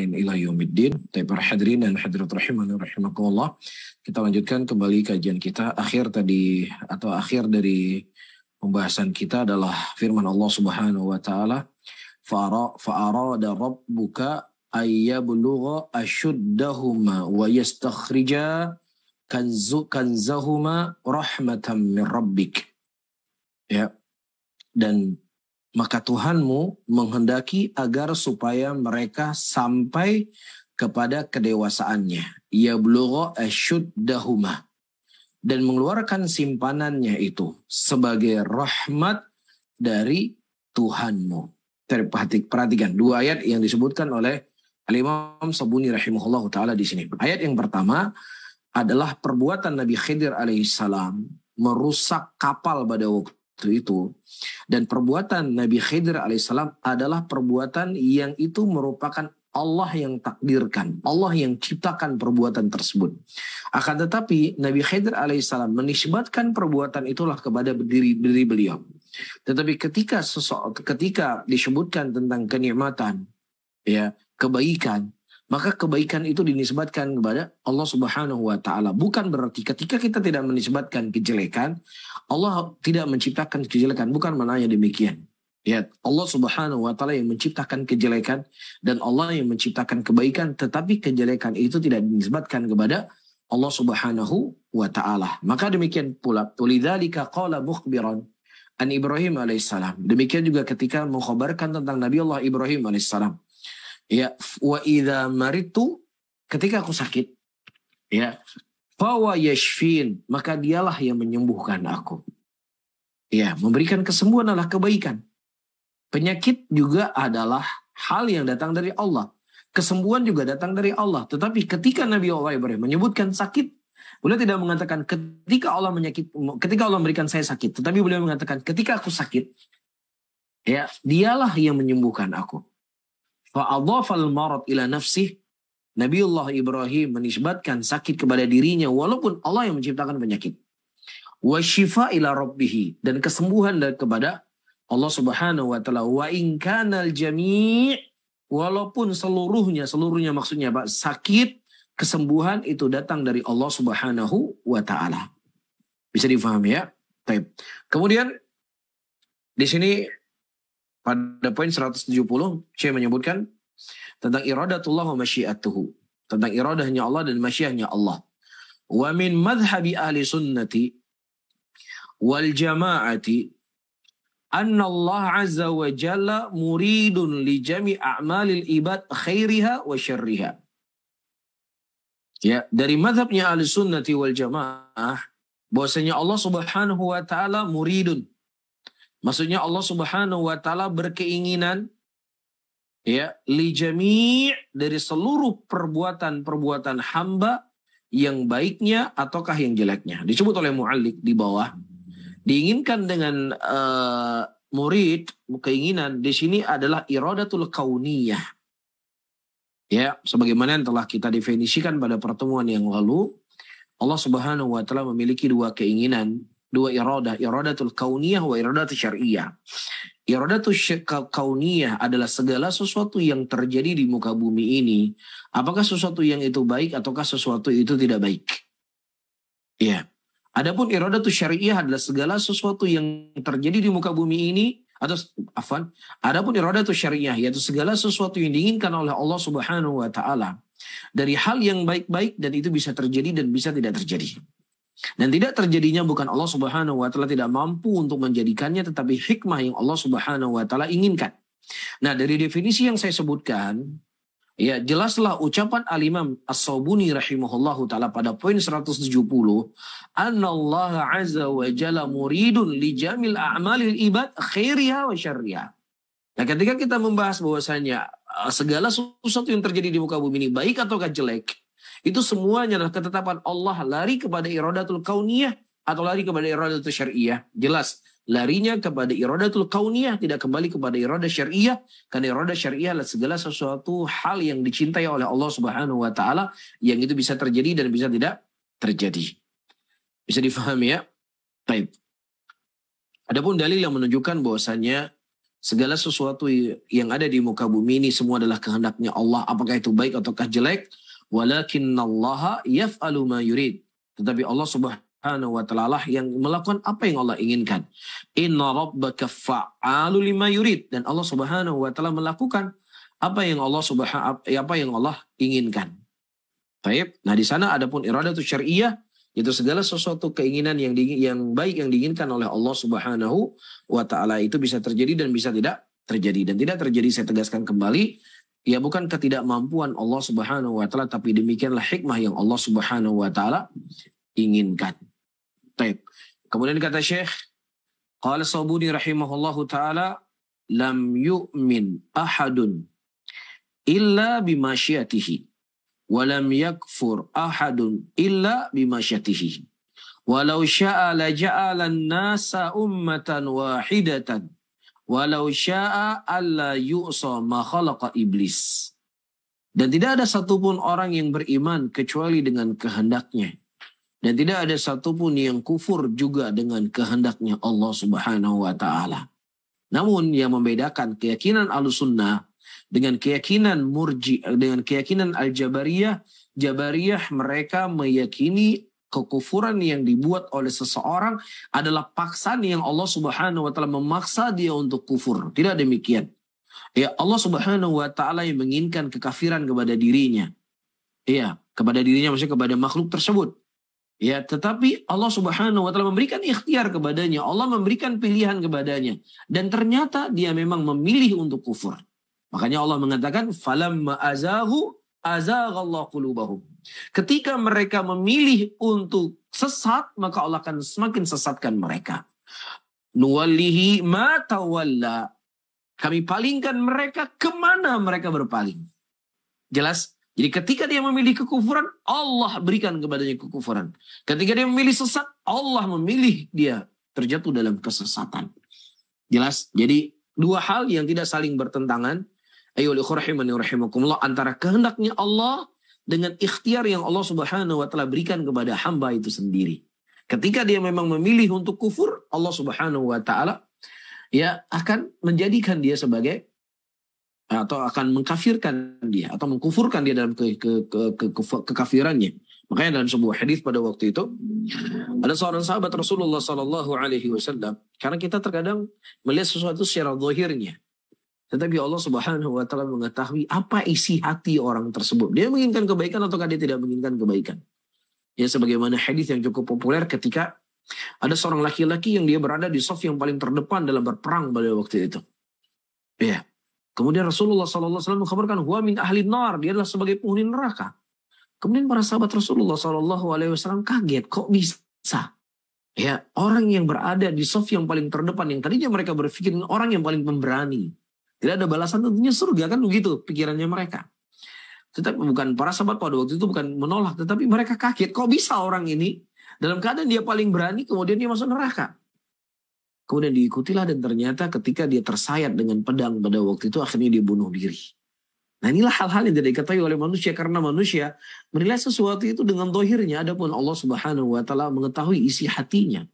ihsanin ila yaumiddin. Para hadirin dan hadirat rahimani rahimakumullah. Kita lanjutkan kembali kajian kita. Akhir dari pembahasan kita adalah firman Allah Subhanahu wa taala, fa'arada rabbuka ayyablugha ashuddahuma wa yastakhrija kanzahuma rahmatan min rabbik. Ya. Dan maka Tuhanmu menghendaki agar supaya mereka sampai kepada kedewasaannya. Yablugha ashuddahuma. Dan mengeluarkan simpanannya itu sebagai rahmat dari Tuhanmu. Perhatikan dua ayat yang disebutkan oleh Al-Imam Sabuni rahimahullah ta'ala di sini. Ayat yang pertama adalah perbuatan Nabi Khidir alaihissalam merusak kapal pada waktu itu, dan perbuatan Nabi Khidir alaihissalam adalah perbuatan yang itu merupakan Allah yang takdirkan, Allah yang ciptakan perbuatan tersebut. Akan tetapi Nabi Khidir alaihissalam menisbatkan perbuatan itulah kepada diri beliau. Tetapi ketika disebutkan tentang kenikmatan, ya, kebaikan, maka kebaikan itu dinisbatkan kepada Allah Subhanahu wa taala. Bukan berarti ketika kita tidak menisbatkan kejelekan, Allah tidak menciptakan kejelekan. Bukan maknanya demikian. Ya, Allah Subhanahu wa taala yang menciptakan kejelekan dan Allah yang menciptakan kebaikan, tetapi kejelekan itu tidak dinisbatkan kepada Allah Subhanahu wa taala. Maka demikian pula, ulidzalika qala mukhbiran an Ibrahim alaihissalam. Demikian juga ketika mengkhabarkan tentang Nabi Allah Ibrahim alaihissalam. Ya, wa idza maritu, ketika aku sakit, ya, fa wa yashfin, maka dialah yang menyembuhkan aku. Ya, memberikan kesembuhan adalah kebaikan. Penyakit juga adalah hal yang datang dari Allah. Kesembuhan juga datang dari Allah. Tetapi ketika Nabi Allah Ibrahim menyebutkan sakit, beliau tidak mengatakan ketika Allah memberikan saya sakit, tetapi beliau mengatakan ketika aku sakit, ya, dialah yang menyembuhkan aku. Fa'adhafal marad ila nafsih. Nabiullah Ibrahim menisbatkan sakit kepada dirinya walaupun Allah yang menciptakan penyakit. Wa syifa ila rabbih, dan kesembuhan kepada Allah Subhanahu wa taala. Wa in kanal jami', walaupun seluruhnya maksudnya Pak, sakit, kesembuhan itu datang dari Allah Subhanahu wa taala. Bisa difahami ya? Baik. Kemudian di sini pada poin 170, saya menyebutkan tentang iradatullah wa masyiatuhu. Tentang iradahnya Allah dan masyiahnya Allah. Wa min madhhabi ahli sunnati wal jama'ati anna Allah azza wa jalla muridun li jami' a'malil ibad khairiha wa syarriha. Ya, dari madhabnya ahli sunnati wal jamaah, bahwasanya Allah subhanahu wa ta'ala muridun. Maksudnya Allah Subhanahu wa taala berkeinginan, ya, li jami' dari seluruh perbuatan hamba, yang baiknya ataukah yang jeleknya. Disebut oleh mu'allik di bawah, diinginkan dengan murid, keinginan di sini adalah iradatul kauniyah. Ya, sebagaimana yang telah kita definisikan pada pertemuan yang lalu, Allah Subhanahu wa taala memiliki dua keinginan, dua iradatul kauniyah wa iradatul syar'iyah. Iradatul kauniyah adalah segala sesuatu yang terjadi di muka bumi ini, apakah sesuatu yang itu baik ataukah sesuatu itu tidak baik. Ya. Adapun iradatul syar'iyah adalah segala sesuatu yang terjadi di muka bumi ini, adapun iradatul syar'iyah yaitu segala sesuatu yang diinginkan oleh Allah Subhanahu wa taala dari hal yang baik-baik, dan itu bisa terjadi dan bisa tidak terjadi. Dan tidak terjadinya bukan Allah Subhanahu wa taala tidak mampu untuk menjadikannya, tetapi hikmah yang Allah Subhanahu wa taala inginkan. Nah, dari definisi yang saya sebutkan, ya, jelaslah ucapan Al-Imam As-Sabuni rahimahullahu taala pada poin 170, "Anallaha azza wa jalla muridun li jamil a'malil ibad khairiha wa syarriha." Nah, ketika kita membahas bahwasanya segala sesuatu yang terjadi di muka bumi ini baik ataukah jelek, itu semuanya adalah ketetapan Allah, lari kepada iradatul kauniyah atau lari kepada iradatul syar'iyah. Jelas, larinya kepada iradatul kauniyah, tidak kembali kepada iradah syar'iyah, karena iradah syar'iyah adalah segala sesuatu hal yang dicintai oleh Allah Subhanahu wa taala, yang itu bisa terjadi dan bisa tidak terjadi. Bisa difahami ya? Baik. Adapun dalil yang menunjukkan bahwasanya segala sesuatu yang ada di muka bumi ini semua adalah kehendaknya Allah, apakah itu baik ataukah jelek. Walakinnallaha yaf'alu ma yurid. Tetapi Allah Subhanahu wa ta'ala lah yang melakukan apa yang Allah inginkan. Inna rabbaka fa'alu lima yurid. Dan Allah Subhanahu wa ta'ala melakukan apa yang Allah inginkan. Baik. Nah, di sana adapun iradatu syar'iyyah, itu segala sesuatu keinginan yang baik yang diinginkan oleh Allah Subhanahu wa ta'ala itu bisa terjadi dan bisa tidak terjadi. Dan tidak terjadi, saya tegaskan kembali, ya bukan ketidakmampuan Allah Subhanahu wa ta'ala, tapi demikianlah hikmah yang Allah Subhanahu wa ta'ala inginkan. Baik. Kemudian kata Syekh, qala Sabuni rahimahullahu ta'ala, lam yu'min ahadun illa bimasyiatihi. Walam yakfur ahadun illa bimasyatihi. Walau sya'a laja'alan nasa ummatan wahidatan. Walau sya'a alla yu'sa ma khalaqa iblis. Dan tidak ada satupun orang yang beriman kecuali dengan kehendaknya. Dan tidak ada satupun yang kufur juga dengan kehendaknya Allah Subhanahu wa ta'ala. Namun yang membedakan keyakinan Ahlussunnah dengan keyakinan dengan keyakinan Al-Jabariyah, Jabariyah mereka meyakini kekufuran yang dibuat oleh seseorang adalah paksaan yang Allah Subhanahu wa ta'ala memaksa dia untuk kufur. Tidak demikian. Ya, Allah Subhanahu wa ta'ala yang menginginkan kekafiran kepada dirinya. Ya, kepada dirinya maksudnya kepada makhluk tersebut. Ya, tetapi Allah Subhanahu wa ta'ala memberikan ikhtiar kepadanya. Allah memberikan pilihan kepadanya. Dan ternyata dia memang memilih untuk kufur. Makanya Allah mengatakan, falamma azaghu azaghallahu qulubahum. Ketika mereka memilih untuk sesat, maka Allah akan semakin sesatkan mereka. Nuwallihi ma tawalla. Kami palingkan mereka kemana mereka berpaling. Jelas? Jadi ketika dia memilih kekufuran, Allah berikan kepadanya kekufuran. Ketika dia memilih sesat, Allah memilih dia terjatuh dalam kesesatan. Jelas? Jadi dua hal yang tidak saling bertentangan. Ayyuhal ikhwah rahimani rahimakumullah, antara kehendaknya Allah dengan ikhtiar yang Allah Subhanahu wa ta'ala berikan kepada hamba itu sendiri. Ketika dia memang memilih untuk kufur, Allah Subhanahu wa ta'ala ya akan menjadikan dia sebagai atau akan mengkafirkan dia atau mengkufurkan dia dalam kekafirannya. Makanya dalam sebuah hadis pada waktu itu ada seorang sahabat Rasulullah sallallahu alaihi wasallam, karena kita terkadang melihat sesuatu secara zahirnya. Tetapi Allah Subhanahu wa ta'ala mengetahui apa isi hati orang tersebut. Dia menginginkan kebaikan ataukah dia tidak menginginkan kebaikan. Ya, sebagaimana hadis yang cukup populer ketika ada seorang laki-laki yang dia berada di saf yang paling terdepan dalam berperang pada waktu itu. Ya. Kemudian Rasulullah SAW mengkabarkan, huwa min ahli nar, dia adalah sebagai penghuni neraka. Kemudian para sahabat Rasulullah SAW kaget, kok bisa? Ya, orang yang berada di saf yang paling terdepan, yang tadinya mereka berpikir orang yang paling pemberani. Tidak ada balasan, tentunya surga, kan begitu pikirannya mereka. Tetapi bukan para sahabat pada waktu itu bukan menolak, tetapi mereka kaget. Kok bisa orang ini dalam keadaan dia paling berani kemudian dia masuk neraka? Kemudian diikutilah dan ternyata ketika dia tersayat dengan pedang pada waktu itu akhirnya dia bunuh diri. Nah, inilah hal-hal yang tidak diketahui oleh manusia karena manusia menilai sesuatu itu dengan zahirnya, adapun Allah Subhanahu wa ta'ala mengetahui isi hatinya.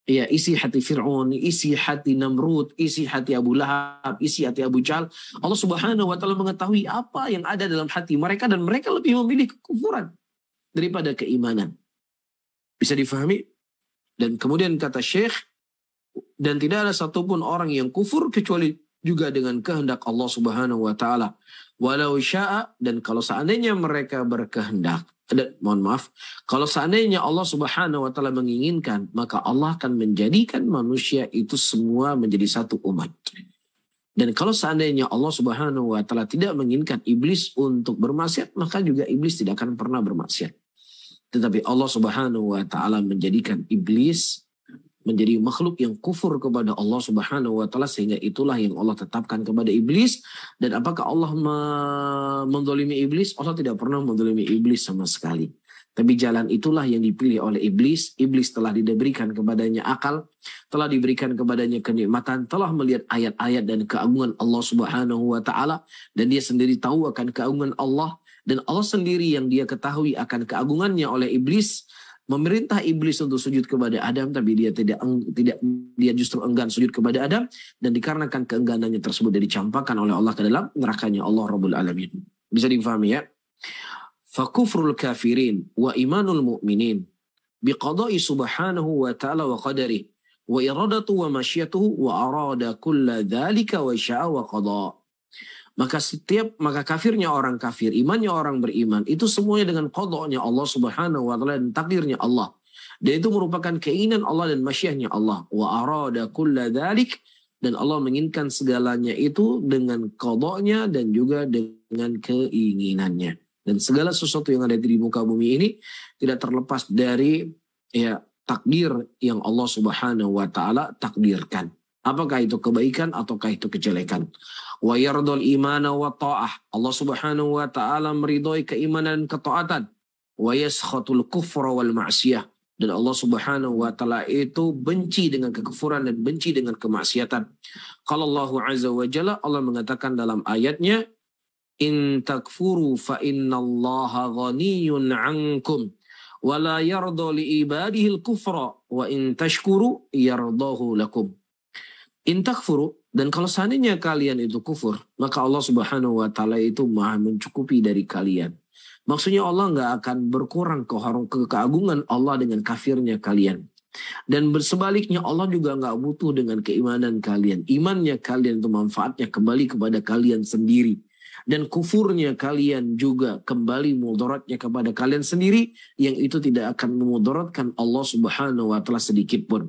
Ya, isi hati Fir'aun, isi hati Namrud, isi hati Abu Lahab, isi hati Abu Jahal. Allah Subhanahu wa ta'ala mengetahui apa yang ada dalam hati mereka dan mereka lebih memilih kekufuran daripada keimanan. Bisa difahami? Dan kemudian kata Syekh, dan tidak ada satupun orang yang kufur kecuali juga dengan kehendak Allah Subhanahu wa ta'ala. Walau sya'a, dan kalau seandainya mereka berkehendak, kalau seandainya Allah Subhanahu wa ta'ala menginginkan, maka Allah akan menjadikan manusia itu semua menjadi satu umat. Dan kalau seandainya Allah Subhanahu wa ta'ala tidak menginginkan iblis untuk bermaksiat, maka juga iblis tidak akan pernah bermaksiat. Tetapi Allah Subhanahu wa ta'ala menjadikan iblis menjadi makhluk yang kufur kepada Allah Subhanahu wa ta'ala, sehingga itulah yang Allah tetapkan kepada iblis. Dan apakah Allah mendolimi iblis? Allah tidak pernah mendolimi iblis sama sekali. Tapi jalan itulah yang dipilih oleh iblis. Iblis telah diberikan kepadanya akal, telah diberikan kepadanya kenikmatan, telah melihat ayat-ayat dan keagungan Allah Subhanahu wa ta'ala, dan dia sendiri tahu akan keagungan Allah, dan Allah sendiri yang dia ketahui akan keagungannya oleh iblis. memerintah iblis untuk sujud kepada Adam, tapi dia tidak dia justru enggan sujud kepada Adam, dan dikarenakan keengganannya tersebut dia dicampakkan oleh Allah ke dalam nerakanya Allah Rabbul Alamin. Bisa difahami ya? Fakufrul kafirin wa imanul mu'minin biqada'i subhanahu wa ta'ala wa qadari wa iradatu wa masyiyatuhu wa arada kulla dhalika wa sya'a wa qada. Maka kafirnya orang kafir, imannya orang beriman, itu semuanya dengan qada'nya Allah Subhanahu wa ta'ala dan takdirnya Allah. Dan itu merupakan keinginan Allah dan masyiahnya Allah. Wa arada kulla dhalik, dan Allah menginginkan segalanya itu dengan qada'nya dan juga dengan keinginannya. Dan segala sesuatu yang ada di muka bumi ini tidak terlepas dari takdir yang Allah Subhanahu wa ta'ala takdirkan. Apakah itu kebaikan ataukah itu kejelekan. Wa yardul imana wa ta'ah. Allah Subhanahu wa ta'ala meridhoi keimanan dan ketaatan. Wa yaskhatul kufra wal ma'siyah. Dan Allah Subhanahu wa ta'ala itu benci dengan kekufuran dan benci dengan kemaksiatan. Kalau Allah Azza wa Jalla, Allah mengatakan dalam ayatnya, in takfuru fa innallaha ghaniyun 'ankum wa la yarda li ibadihi al-kufra wa in tashkuru yardahu lakum. In takfuru, dan kalau seandainya kalian itu kufur, maka Allah Subhanahu wa ta'ala itu maha mencukupi dari kalian. Maksudnya Allah nggak akan berkurang keagungan Allah dengan kafirnya kalian. Dan sebaliknya Allah juga nggak butuh dengan keimanan kalian. Imannya kalian itu manfaatnya kembali kepada kalian sendiri. Dan kufurnya kalian juga kembali mudaratnya kepada kalian sendiri, yang itu tidak akan memudaratkan Allah Subhanahu wa ta'ala sedikit pun.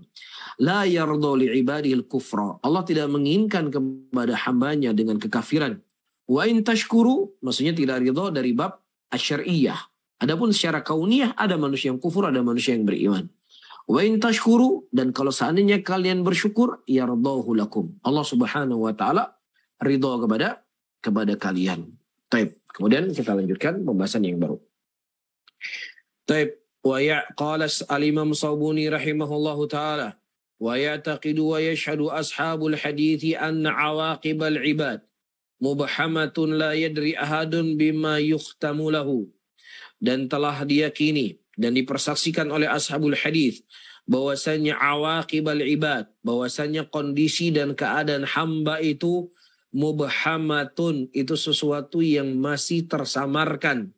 La yarda li ibadihil kufra. Allah tidak menginginkan kepada hambanya dengan kekafiran. Wa in tashkuru, maksudnya tidak ridha dari bab asyariyah. Adapun secara kauniyah, ada manusia yang kufur, ada manusia yang beriman. Wa in tashkuru, dan kalau seandainya kalian bersyukur, yardahu lakum. Allah Subhanahu wa ta'ala ridha kepada kalian. Taib. Kemudian kita lanjutkan pembahasan yang baru. Taib. Wa qala al-Imam Sabuni rahimahullahu ta'ala, wa ya'taqidu wa yashhadu ashabul hadithi anna awaqibal ibad mubhamatun la yadri ahadun bima yukhtamu lahu. Dan telah diyakini dan dipersaksikan oleh ashabul hadith bahwasanya awaqibal ibad, bahwasanya kondisi dan keadaan hamba itu mubhamatun, itu sesuatu yang masih tersamarkan.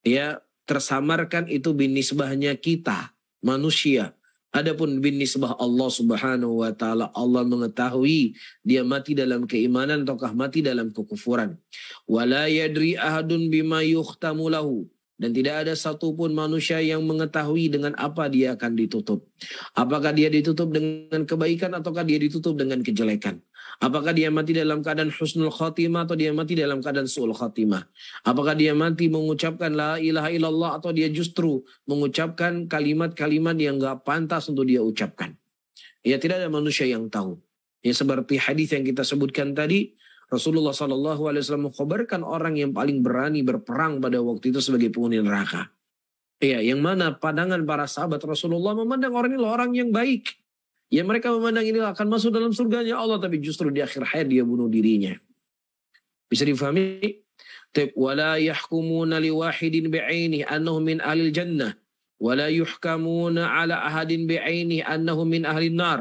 Ya, tersamarkan itu binisbahnya kita, manusia. Adapun binisbah Allah Subhanahu wa ta'ala, Allah mengetahui dia mati dalam keimanan ataukah mati dalam kekufuran. Wala yadri ahadun bima yukhtamu lahu. Dan tidak ada satupun manusia yang mengetahui dengan apa dia akan ditutup. Apakah dia ditutup dengan kebaikan ataukah dia ditutup dengan kejelekan. Apakah dia mati dalam keadaan husnul khatimah atau dia mati dalam keadaan su'ul khatimah. Apakah dia mati mengucapkan la ilaha illallah atau dia justru mengucapkan kalimat-kalimat yang gak pantas untuk dia ucapkan. Ya, tidak ada manusia yang tahu. Ya, seperti hadis yang kita sebutkan tadi, Rasulullah SAW mengkhabarkan orang yang paling berani berperang pada waktu itu sebagai penghuni neraka. Ya, yang mana pandangan para sahabat Rasulullah memandang orang ini orang yang baik. Ya, mereka memandang ini akan masuk dalam surganya Allah, tapi justru di akhir hayat dia bunuh dirinya. Bisa difahami? Wala yahkumuna liwahidin bi'ainihi annahu min ahlil jannah wala yuhkamuna ala ahadin bi'ainihi annahu min ahlin nar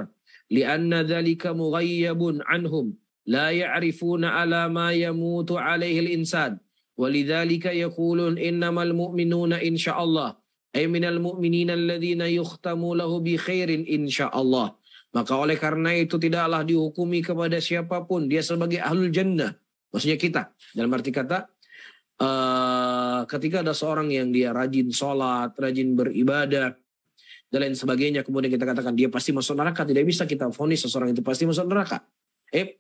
lianna dhalika mughayyabun anhum la ya'rifuna ala ma yamutu alaihi al-insan walidhalika yaqulun innamal mu'minuna insyaallah ay minal mu'minina alladhina yukhtamu lahu bi khairin insyaallah. Maka oleh karena itu tidaklah dihukumi kepada siapapun dia sebagai ahlul jannah. Maksudnya kita. Dalam arti kata, ketika ada seorang yang dia rajin sholat, rajin beribadah, dan lain sebagainya, kemudian kita katakan dia pasti masuk neraka. Tidak bisa kita vonis seseorang itu pasti masuk neraka.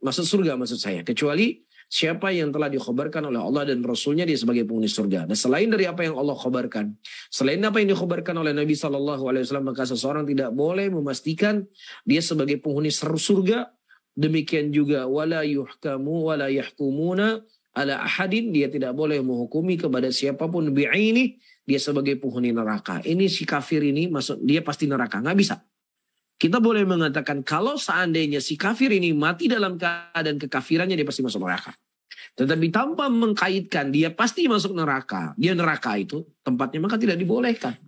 Masuk surga maksud saya. Kecuali siapa yang telah dikhabarkan oleh Allah dan Rasulnya dia sebagai penghuni surga. Dan selain dari apa yang Allah khabarkan, selain apa yang dikhabarkan oleh Nabi SAW, maka seseorang tidak boleh memastikan dia sebagai penghuni surga. Demikian juga wala yuhkamu wala yahkumuna ala ahadin, dia tidak boleh menghukumi kepada siapapun bi'aini dia sebagai penghuni neraka. Ini si kafir ini masuk dia pasti neraka, nggak bisa. Kita boleh mengatakan kalau seandainya si kafir ini mati dalam keadaan kekafirannya dia pasti masuk neraka. Tetapi tanpa mengkaitkan dia pasti masuk neraka, dia neraka itu tempatnya, maka tidak dibolehkan.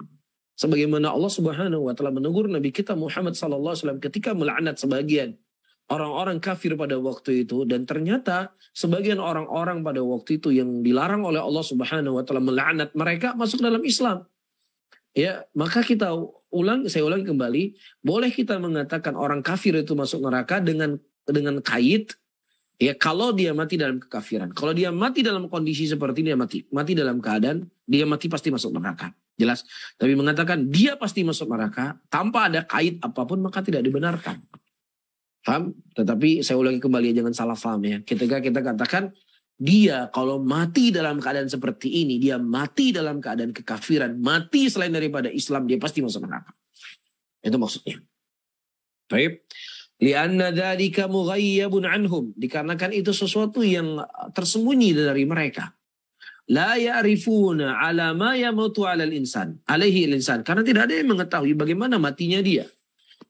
Sebagaimana Allah Subhanahu wa taala menegur Nabi kita Muhammad sallallahu alaihi wasallam ketika melaknat sebagian orang-orang kafir pada waktu itu, dan ternyata sebagian orang-orang pada waktu itu yang dilarang oleh Allah Subhanahu wa taala melaknat mereka masuk dalam Islam. Ya, maka saya ulangi kembali, boleh kita mengatakan orang kafir itu masuk neraka dengan kait, ya, kalau dia mati dalam kekafiran. Kalau dia mati dalam kondisi seperti ini, dia mati dalam keadaan dia mati pasti masuk neraka. Jelas. Tapi mengatakan dia pasti masuk neraka tanpa ada kait apapun maka tidak dibenarkan. Paham? Tetapi saya ulangi kembali, jangan salah paham ya. Ketika kita katakan dia kalau mati dalam keadaan seperti ini, dia mati dalam keadaan kekafiran, mati selain daripada Islam, dia pasti masuk neraka. Itu maksudnya. Baik. Lianna dzalika mughayyabun anhum, dikarenakan itu sesuatu yang tersembunyi dari mereka. La ya'rifuna ala ma yamutu 'alal insan, alaihi al-insan, karena tidak ada yang mengetahui bagaimana matinya dia.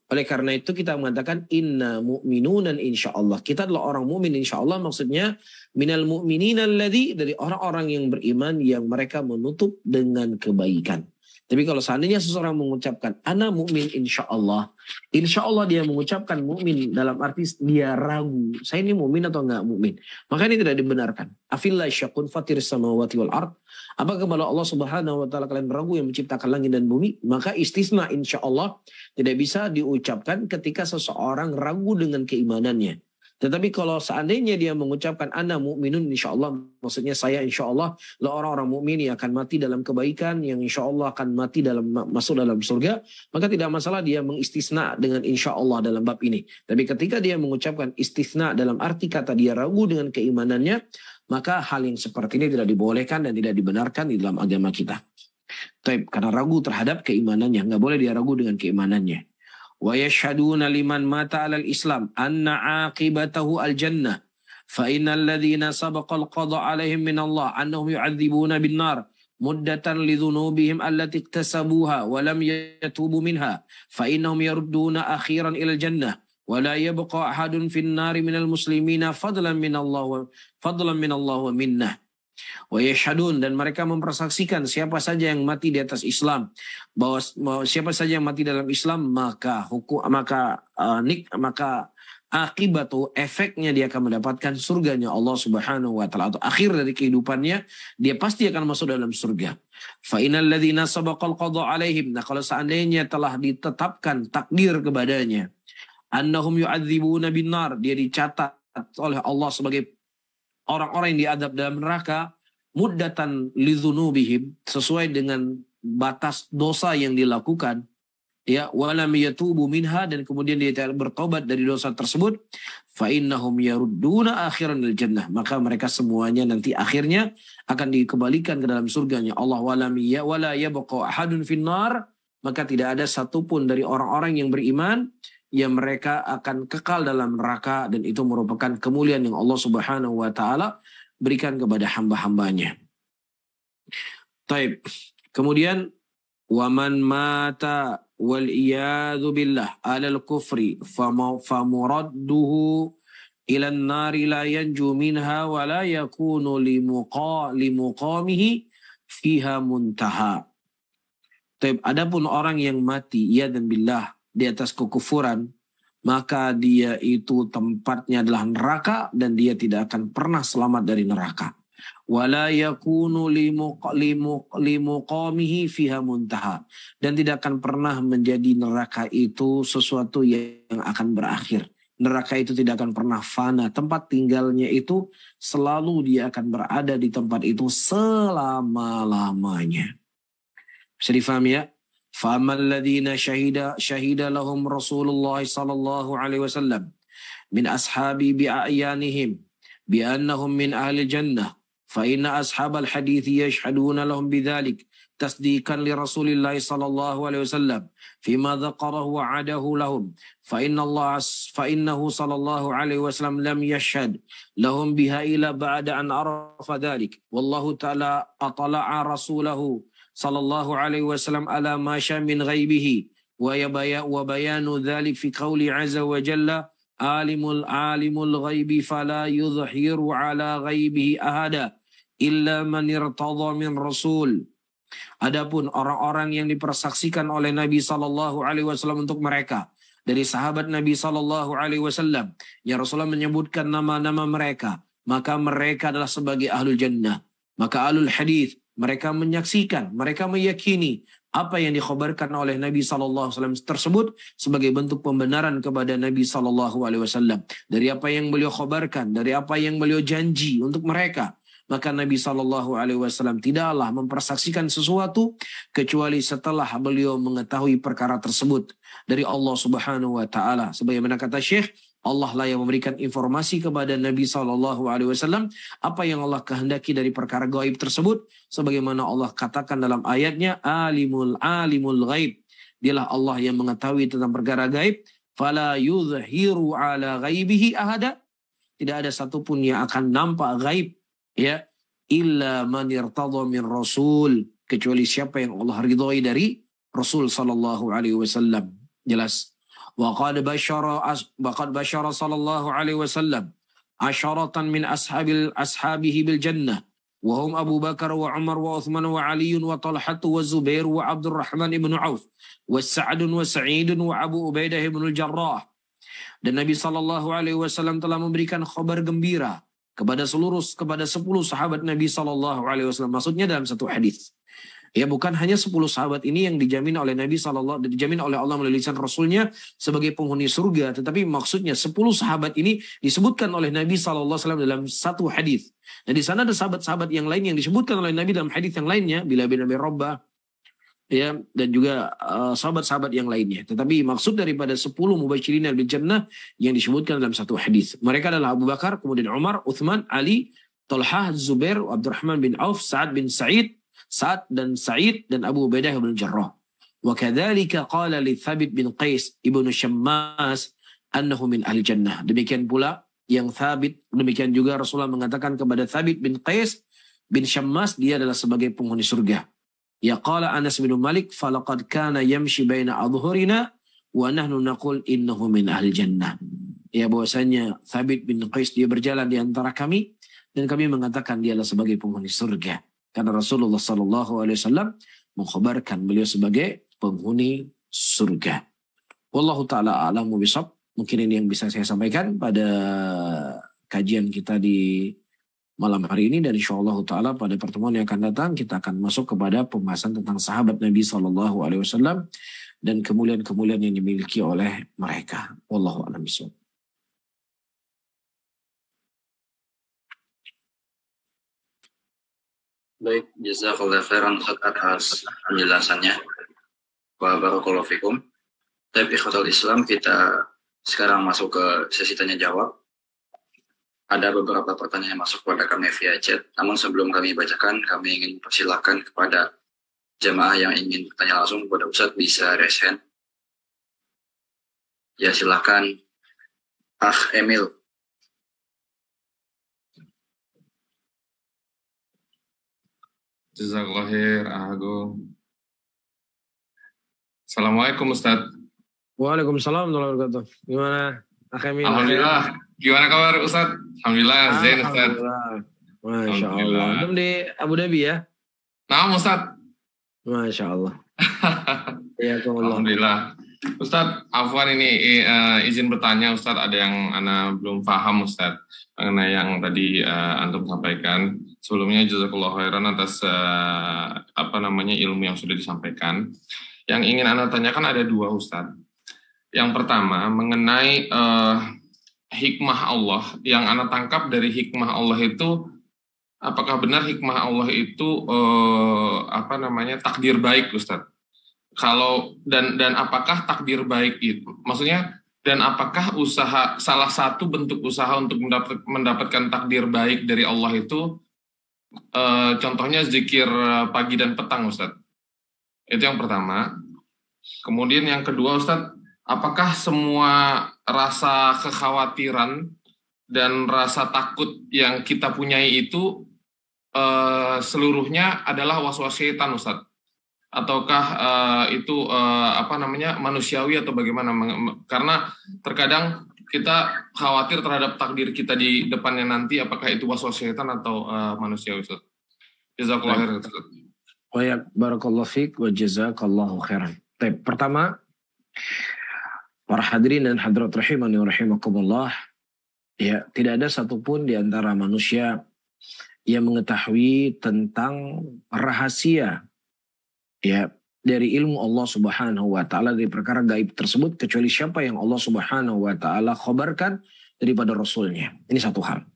Oleh karena itu kita mengatakan inna mu'minunan insyaallah. Kita adalah orang mukmin insyaallah, maksudnya minal mu'minina alladzi, dari orang-orang yang beriman yang mereka menutup dengan kebaikan. Tapi kalau seandainya seseorang mengucapkan ana mukmin insyaallah dia mengucapkan mukmin dalam arti dia ragu, saya ini mukmin atau enggak mukmin, maka ini tidak dibenarkan. Afillah syakun fatir samawati wal ard, apakah kepada Allah Subhanahu wa taala kalian ragu yang menciptakan langit dan bumi? Maka istisna insyaallah tidak bisa diucapkan ketika seseorang ragu dengan keimanannya. Tetapi kalau seandainya dia mengucapkan ana mukminun insyaallah, maksudnya saya insyaallah lah orang-orang mukmin yang akan mati dalam kebaikan, yang insyaallah akan mati masuk dalam surga, maka tidak masalah dia mengistisna dengan insyaallah dalam bab ini. Tapi ketika dia mengucapkan istisna dalam arti kata dia ragu dengan keimanannya, maka hal yang seperti ini tidak dibolehkan dan tidak dibenarkan di dalam agama kita. Karena ragu terhadap keimanannya, nggak boleh dia ragu dengan keimanannya. Wa yashhaduna liman mata 'alal Islam anna 'aqibatahu al-jannah fa innal ladzina sabaqal qada 'alaihim min Allah annahum yu'adzibuna bin nar muddatan lidhunubihim allati iktasabuha wa lam yatubu minha fa innahum yarudduna akhiran ila al-jannah wa la yabqa ahadun fin nari minal muslimina fadlan min Allah wa minnah. Wa yashhadun, dan mereka mempersaksikan siapa saja yang mati di atas Islam, bahwa siapa saja yang mati dalam Islam maka akibat atau efeknya dia akan mendapatkan surganya Allah Subhanahu wa taala, atau akhir dari kehidupannya dia pasti akan masuk dalam surga. Fa innal ladzina sabaqal qada alaihim, nah kalau seandainya telah ditetapkan takdir kepadanya, annahum yu'adzibuna bin nar, dia dicatat oleh Allah sebagai orang-orang yang diadab dalam neraka, muddatan lidzunubihim, sesuai dengan batas dosa yang dilakukan, ya, walam yatubu minha, dan kemudian dia tidak bertobat dari dosa tersebut, fa innahum yarudduna akhiran lil jannah, maka mereka semuanya nanti akhirnya akan dikembalikan ke dalam surganya Allah. Wala yabqa ahadun finnar, maka tidak ada satupun dari orang-orang yang beriman yang mereka akan kekal dalam neraka, dan itu merupakan kemuliaan yang Allah Subhanahu wa taala berikan kepada hamba-hambanya. Taib. Kemudian waman mata wal iyadzu billah alal kufri famuradduhu ila an-nari la yanju minha wa la yakunu limuqamihi fiha muntaha. Taib. Adapun orang yang mati ya dan billah di atas kekufuran, maka dia itu tempatnya adalah neraka dan dia tidak akan pernah selamat dari neraka. Wala yakunu limuqamihi fiha muntaha, dan tidak akan pernah menjadi neraka itu sesuatu yang akan berakhir. Neraka itu tidak akan pernah fana, tempat tinggalnya itu selalu dia akan berada di tempat itu selama-lamanya. Bisa difahami ya? فَأَمَّا الَّذِينَ شَهِدَ لَهُمْ رَسُولُ اللَّهِ صَلَى اللَّهُ عَلَيْهِ وَسَلَّمْ مِنْ أَصْحَابِهِ بِأَعْيَانِهِمْ بِأَنَّهُمْ مِنْ أَهْلِ الْجَنَّةِ فَإِنَّ أَصْحَابَ الْحَدِيثِ يَشْهَدُونَ لَهُمْ بِذَلِكَ تَصْدِيقًا لِرَسُولِ اللَّهِ صَلَى اللَّهُ عَلَيْهِ وَسَلَّمْ فِيمَا ذَكَرَهُ وَعَدَهُ لَهُمْ فَإِنَّهُ صلى الله عليه وسلم لم يشهد لهم بها إلا بعد أن عرف ذلك والله تعالى أطلع رسوله صلى الله عليه وسلم على ما شاء من غيبه وبيان ذلك في قول عز وجل عالم الغيب فلا يظهر على غيبه أحدا إلا من ارتضى من رسول Adapun orang-orang yang dipersaksikan oleh Nabi sallallahu alaihi wasallam untuk mereka dari sahabat Nabi sallallahu alaihi wasallam yang Rasulullah menyebutkan nama-nama mereka, maka mereka adalah sebagai ahlul jannah. Maka ahlul hadis mereka menyaksikan, mereka meyakini apa yang dikhabarkan oleh Nabi sallallahu alaihi wasallam tersebut sebagai bentuk pembenaran kepada Nabi sallallahu alaihi wasallam dari apa yang beliau khabarkan, dari apa yang beliau janji untuk mereka. Maka Nabi sallallahu alaihi wasallam tidaklah mempersaksikan sesuatu kecuali setelah beliau mengetahui perkara tersebut dari Allah Subhanahu wa taala. Sebagaimana kata Syekh, Allah lah yang memberikan informasi kepada Nabi sallallahu alaihi wasallam apa yang Allah kehendaki dari perkara gaib tersebut, sebagaimana Allah katakan dalam ayatnya, alimul ghaib. Dialah Allah yang mengetahui tentang perkara gaib, fala yuzhiru ala ghaibihi ahada. Tidak ada satupun yang akan nampak gaib, ya, illa man irtadha min rasul, kecuali siapa yang Allah ridhoi dari Rasul sallallahu alaihi wasallam. Jelas. وقد بشر صلى الله عليه وسلم عشرة من أصحابه بالجنة وهم أبو بكر وعمر وعثمان وعلي وطلحة والزبير وعبد الرحمن بن عوف والسعد وسعيد وأبو عبيدة بن الجراح. Dan Nabi sallallahu alaihi wasallam telah memberikan kabar gembira kepada 10 sahabat Nabi sallallahu alaihi wasallam. Maksudnya dalam satu hadis. Ya, bukan hanya 10 sahabat ini yang dijamin oleh Nabi dijamin oleh Allah melalui lisan Rasulnya sebagai penghuni surga, tetapi maksudnya 10 sahabat ini disebutkan oleh Nabi SAW dalam satu hadis. Dan di sana ada sahabat-sahabat yang lain yang disebutkan oleh Nabi dalam hadis yang lainnya, Bilal bin Abi Rabah, ya, dan juga sahabat-sahabat yang lainnya. Tetapi maksud daripada 10 mubasyirin bil jannah yang disebutkan dalam satu hadis, mereka adalah Abu Bakar, kemudian Umar, Uthman, Ali, Talhah, Zubair, Abdurrahman bin Auf, Sa'ad dan Sa'id dan Abu Ubaidah bin Jarrah. Wa kadzalika qala li Thabit bin Qais ibnu Syammas annahu min ahli jannah. Demikian pula yang Thabit, demikian juga Rasulullah mengatakan kepada Thabit bin Qais bin Syammas, dia adalah sebagai penghuni surga. Ya qala Anas bin Malik, falaqad kana yamshi baina adhhurina wa nahnu naqul innahu min ahli jannah. Ya, bahwasanya Thabit bin Qais dia berjalan di antara kami dan kami mengatakan dia adalah sebagai penghuni surga. Karena Rasulullah sallallahu alaihi wasallam mengkhabarkan beliau sebagai penghuni surga. Wallahu taala a'lamu bishawab. Mungkin ini yang bisa saya sampaikan pada kajian kita di malam hari ini, dan insyaallah taala pada pertemuan yang akan datang kita akan masuk kepada pembahasan tentang sahabat Nabi sallallahu alaihi wasallam dan kemuliaan-kemuliaan yang dimiliki oleh mereka. Wallahu a'lam bishawab. Baik, jazakallahu khairan atas penjelasannya. Wa barakallahu fikum. Tapi ikhwatul Islam, kita sekarang masuk ke sesi tanya jawab. Ada beberapa pertanyaan yang masuk kepada kami via chat. Namun sebelum kami bacakan, kami ingin persilakan kepada jamaah yang ingin bertanya langsung kepada Ustadz bisa raise hand. Ya, silakan Akh Emil. Jazakallah khair, Agung. Assalamualaikum Ustaz. Waalaikumsalam warahmatullahi wabarakatuh. Gimana, Akhemil? Alhamdulillah. Gimana kabar Ustaz? Alhamdulillah, Zain Ustaz. Masya Allah. Antum di Abu Dhabi ya? Nah Ustaz. Masya Allah. Ya, alhamdulillah. Ustaz, afwan ini izin bertanya Ustaz, ada yang ana belum paham Ustaz mengenai yang tadi antum sampaikan. Sebelumnya jazakallahu khairan atas ilmu yang sudah disampaikan. Yang ingin ana tanyakan ada dua Ustaz. Yang pertama mengenai hikmah Allah. Yang ana tangkap dari hikmah Allah itu, apakah benar hikmah Allah itu takdir baik Ustaz? Kalau dan apakah takdir baik itu, maksudnya, dan apakah salah satu bentuk usaha untuk mendapatkan takdir baik dari Allah itu contohnya zikir pagi dan petang Ustaz? Itu yang pertama. Kemudian yang kedua Ustaz, apakah semua rasa kekhawatiran dan rasa takut yang kita punyai itu seluruhnya adalah waswas syaitan Ustaz? Ataukah itu manusiawi atau bagaimana? Karena terkadang kita khawatir terhadap takdir kita di depannya nanti, apakah itu waswas syaitan atau manusiawi Ustaz? Jazakallahu khairan. Wa barakallahu fiik wa jazakallahu khairan. Pertama, para hadirin dan hadirat rahimani wa rahimakumullah, ya, tidak ada satupun di antara manusia yang mengetahui tentang rahasia, ya, dari ilmu Allah Subhanahu wa taala, dari perkara gaib tersebut, kecuali siapa yang Allah Subhanahu wa taala khabarkan daripada Rasulnya. Ini satu hal.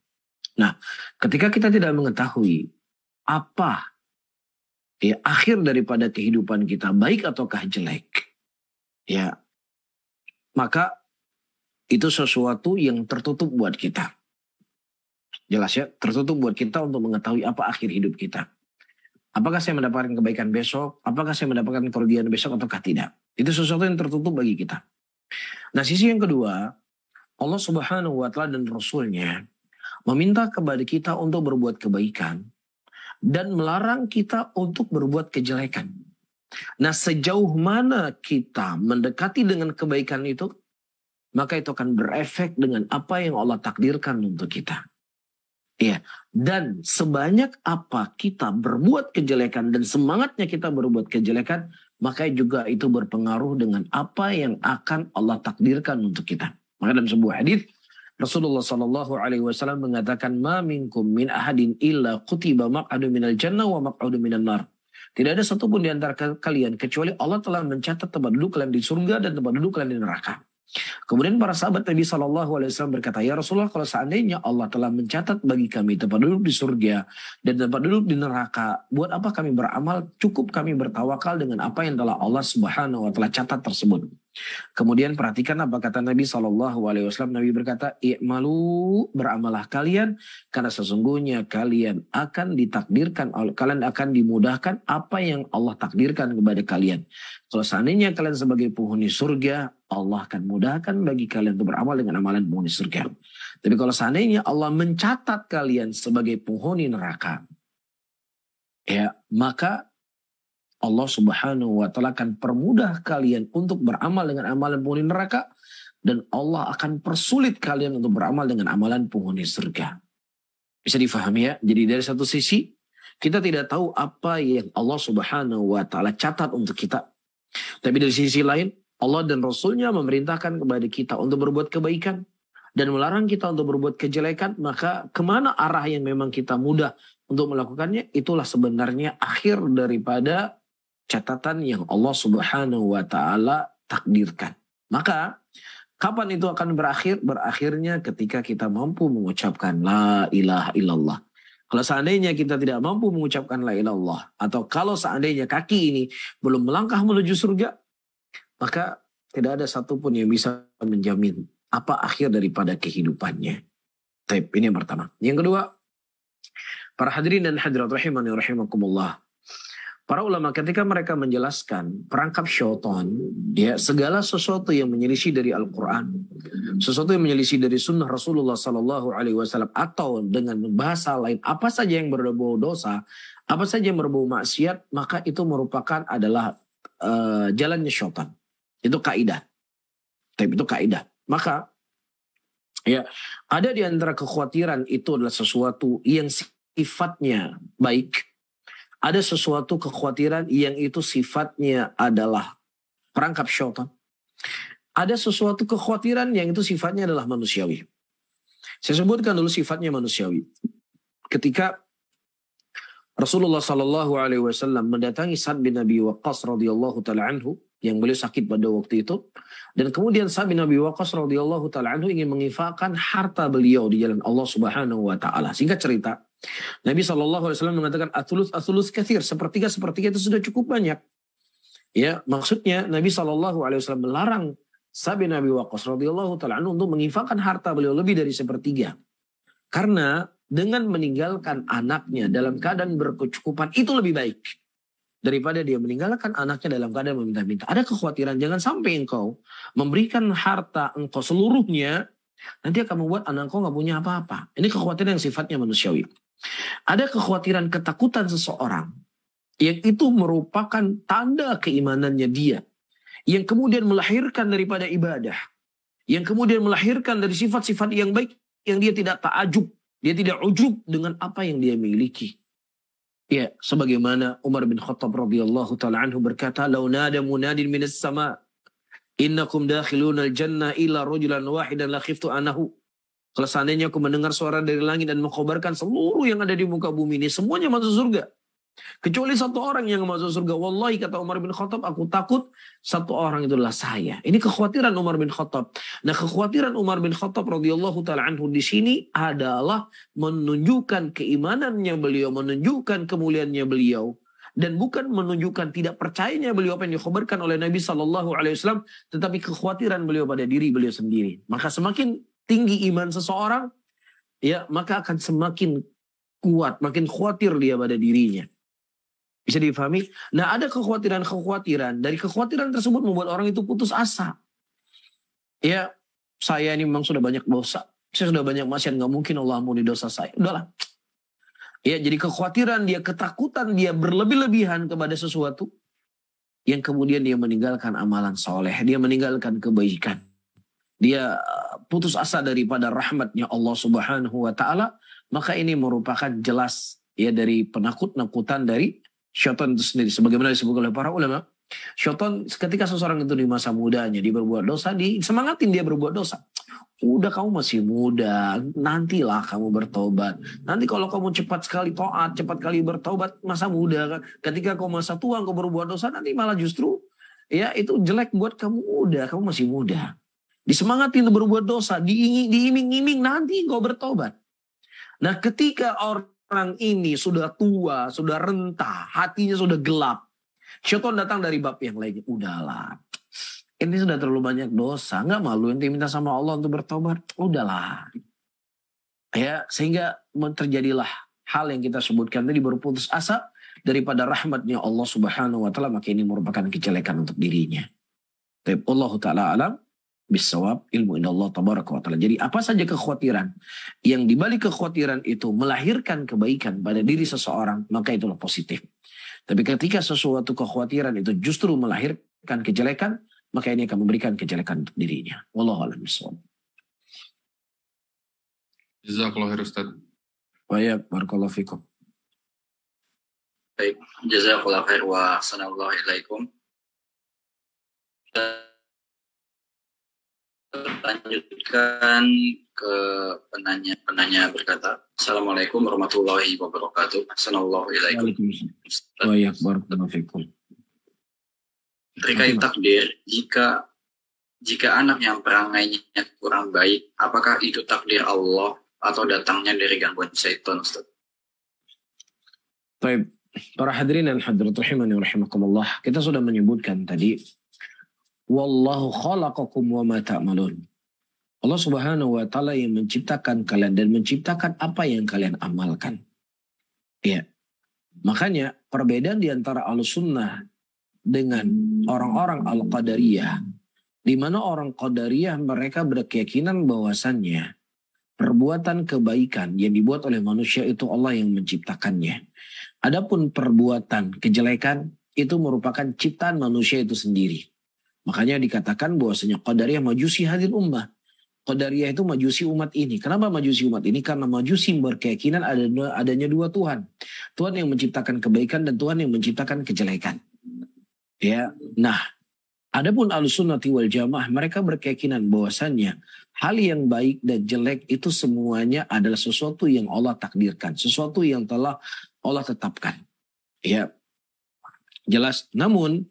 Nah, ketika kita tidak mengetahui apa, ya, akhir daripada kehidupan kita, baik ataukah jelek, ya, maka itu sesuatu yang tertutup buat kita. Jelas ya, tertutup buat kita untuk mengetahui apa akhir hidup kita. Apakah saya mendapatkan kebaikan besok? Apakah saya mendapatkan kerugian besok ataukah tidak? Itu sesuatu yang tertutup bagi kita. Nah, sisi yang kedua, Allah Subhanahu wa taala dan Rasulnya meminta kepada kita untuk berbuat kebaikan dan melarang kita untuk berbuat kejelekan. Nah, sejauh mana kita mendekati dengan kebaikan itu, maka itu akan berefek dengan apa yang Allah takdirkan untuk kita. Ya, dan sebanyak apa kita berbuat kejelekan dan semangatnya kita berbuat kejelekan, maka juga itu berpengaruh dengan apa yang akan Allah takdirkan untuk kita. Maka dalam sebuah hadis Rasulullah SAW mengatakan, "Ma minkum min ahadin illa kutiba maq'adu minal jannah wa maq'adu minan nar." Tidak ada satupun di antara kalian kecuali Allah telah mencatat tempat duduk kalian di surga dan tempat duduk kalian di neraka. Kemudian para sahabat Nabi SAW berkata, "Ya Rasulullah, kalau seandainya Allah telah mencatat bagi kami tempat duduk di surga dan tempat duduk di neraka, buat apa kami beramal? Cukup kami bertawakal dengan apa yang telah Allah Subhanahu wa taala catat tersebut." Kemudian perhatikan apa kata Nabi SAW. Nabi berkata, "I'malu, beramalah kalian, karena sesungguhnya kalian akan ditakdirkan, kalian akan dimudahkan apa yang Allah takdirkan kepada kalian. Kalau seandainya kalian sebagai penghuni surga, Allah akan mudahkan bagi kalian untuk beramal dengan amalan penghuni surga. Tapi kalau seandainya Allah mencatat kalian sebagai penghuni neraka, ya, maka Allah Subhanahu wa taala akan permudah kalian untuk beramal dengan amalan penghuni neraka, dan Allah akan persulit kalian untuk beramal dengan amalan penghuni surga." Bisa difahami ya? Jadi dari satu sisi kita tidak tahu apa yang Allah Subhanahu wa taala catat untuk kita. Tapi dari sisi lain Allah dan Rasulnya memerintahkan kepada kita untuk berbuat kebaikan dan melarang kita untuk berbuat kejelekan. Maka kemana arah yang memang kita mudah untuk melakukannya, itulah sebenarnya akhir daripada catatan yang Allah Subhanahu wa taala takdirkan. Maka kapan itu akan berakhir? Berakhirnya ketika kita mampu mengucapkan la ilaha illallah. Kalau seandainya kita tidak mampu mengucapkan la ilaha illallah, atau kalau seandainya kaki ini belum melangkah menuju surga, maka tidak ada satupun yang bisa menjamin apa akhir daripada kehidupannya. Baik, ini yang pertama. Yang kedua, para hadirin dan hadirat rahimani rahimakumullah. Para ulama ketika mereka menjelaskan perangkap syaitan, ya, segala sesuatu yang menyelisih dari Al-Quran, sesuatu yang menyelisih dari sunnah Rasulullah SAW, atau dengan bahasa lain, apa saja yang berbau dosa, apa saja yang berbau maksiat, maka itu merupakan adalah jalannya syaitan. Itu kaidah. Tapi itu kaidah. Maka ya, ada di antara kekhawatiran itu adalah sesuatu yang sifatnya baik. Ada sesuatu kekhawatiran yang itu sifatnya adalah perangkap syaitan. Ada sesuatu kekhawatiran yang itu sifatnya adalah manusiawi. Saya sebutkan dulu sifatnya manusiawi. Ketika Rasulullah SAW mendatangi Sa'd bin Abi Waqqas radhiyallahu taala anhu, yang beliau sakit pada waktu itu, dan kemudian Sa'd bin Abi Waqqas radhiyallahu taala anhu ingin menginfakkan harta beliau di jalan Allah Subhanahu wa taala. Singkat cerita, Nabi SAW mengatakan atulus kathir, sepertiga itu sudah cukup banyak. Ya, maksudnya Nabi SAW melarang Sa'd bin Abi Waqqas radhiyallahu taala anhu untuk menginfakkan harta beliau lebih dari sepertiga. Karena dengan meninggalkan anaknya dalam keadaan berkecukupan itu lebih baik daripada dia meninggalkan anaknya dalam keadaan meminta-minta. Ada kekhawatiran jangan sampai engkau memberikan harta engkau seluruhnya, nanti akan membuat anak engkau gak punya apa-apa. Ini kekhawatiran yang sifatnya manusiawi. Ada kekhawatiran ketakutan seseorang yang itu merupakan tanda keimanannya dia, yang kemudian melahirkan daripada ibadah, yang kemudian melahirkan dari sifat-sifat yang baik, yang dia tidak ta'ajub, dia tidak ujub dengan apa yang dia miliki. Ya, sebagaimana Umar bin Khattab radhiyallahu taala anhu berkata, "Lau nada munadin minas sama, innakum dakhilunal jannah illa rajulan wahidan la khiftu anahu." Kalau seandainya aku mendengar suara dari langit dan mengkhabarkan seluruh yang ada di muka bumi ini semuanya masuk surga, kecuali satu orang yang masuk surga. Wallahi, kata Umar bin Khattab, aku takut satu orang itu adalah saya. Ini kekhawatiran Umar bin Khattab. Nah, kekhawatiran Umar bin Khattab radhiyallahu taala anhu di sini adalah menunjukkan keimanannya beliau, menunjukkan kemuliaannya beliau, dan bukan menunjukkan tidak percayanya beliau apa yang dikhabarkan oleh Nabi SAW, tetapi kekhawatiran beliau pada diri beliau sendiri. Maka semakin tinggi iman seseorang, ya, maka akan semakin kuat, makin khawatir dia pada dirinya. Bisa dipahami? Nah, ada kekhawatiran-kekhawatiran. Dari kekhawatiran tersebut membuat orang itu putus asa. Ya, saya ini memang sudah banyak dosa. Saya sudah banyak maksiat, nggak mungkin Allah ampuni dosa saya. Udahlah. Ya, jadi kekhawatiran dia, ketakutan dia berlebih-lebihan kepada sesuatu yang kemudian dia meninggalkan amalan soleh. Dia meninggalkan kebaikan. Dia putus asa daripada rahmatnya Allah Subhanahu wa ta'ala. Maka ini merupakan jelas ya dari penakut-nakutan dari syaitan itu sendiri. Sebagaimana disebut oleh para ulama, syaitan ketika seseorang itu di masa mudanya dia berbuat dosa, disemangatin dia berbuat dosa. Udah, kamu masih muda, nantilah kamu bertobat. Nanti kalau kamu cepat sekali taat, cepat kali bertobat, masa muda. Ketika kamu masa tua, kamu berbuat dosa, nanti malah justru ya itu jelek buat kamu. Udah, kamu masih muda. Disemangatin untuk berbuat dosa, diiming-iming nanti kau bertobat. Nah, ketika orang ini sudah tua, sudah rentah, hatinya sudah gelap, syaitan datang dari bab yang lain. Udahlah, ini sudah terlalu banyak dosa, nggak malu ente minta sama Allah untuk bertobat? Udahlah. Ya, sehingga terjadilah hal yang kita sebutkan tadi, berputus asa daripada rahmatnya Allah Subhanahu wa ta'ala, maka ini merupakan kejelekan untuk dirinya. Tapi Allah ta'ala alam bisawab, ilmu indallah tabaraka wa ta'ala. Jadi apa saja kekhawatiran yang dibalik kekhawatiran itu melahirkan kebaikan pada diri seseorang, maka itulah positif. Tapi ketika sesuatu kekhawatiran itu justru melahirkan kejelekan, maka ini akan memberikan kejelekan untuk dirinya. Wallahu a'lam bishawab. Jazakallahu khair Ustaz. Wa ya barakallahu fikum. Baik, jazakallahu khair wa sanallahu ilaikum. Lanjutkan ke penanya berkata, Assalamualaikum warahmatullahi wabarakatuh. Assalamualaikum. Waalaikumsalam. Wa ya barakallahu fikum. Terkait takdir, jika anak yang perangainya kurang baik, apakah itu takdir Allah atau datangnya dari gangguan syaitan, Ustaz? Baik, para hadirin dan hadirat rahimani wa rahimakumullah, kita sudah menyebutkan tadi, wallahu khalaqakum wa ma ta'malun. Allah Subhanahu wa ta'ala yang menciptakan kalian dan menciptakan apa yang kalian amalkan. Ya. Makanya perbedaan di antara Ahlussunnah dengan orang-orang Al-Qadariyah, di mana orang Qadariyah mereka berkeyakinan bahwasannya perbuatan kebaikan yang dibuat oleh manusia itu Allah yang menciptakannya. Adapun perbuatan kejelekan itu merupakan ciptaan manusia itu sendiri. Makanya dikatakan bahwasanya Qadariyah majusi hadil ummah. Qadariyah itu majusi umat ini. Kenapa majusi umat ini? Karena majusi berkeyakinan adanya dua Tuhan. Tuhan yang menciptakan kebaikan dan Tuhan yang menciptakan kejelekan. Ya, nah, adapun Ahlussunnah wal Jamaah mereka berkeyakinan bahwasannya hal yang baik dan jelek itu semuanya adalah sesuatu yang Allah takdirkan, sesuatu yang telah Allah tetapkan. Ya, jelas. Namun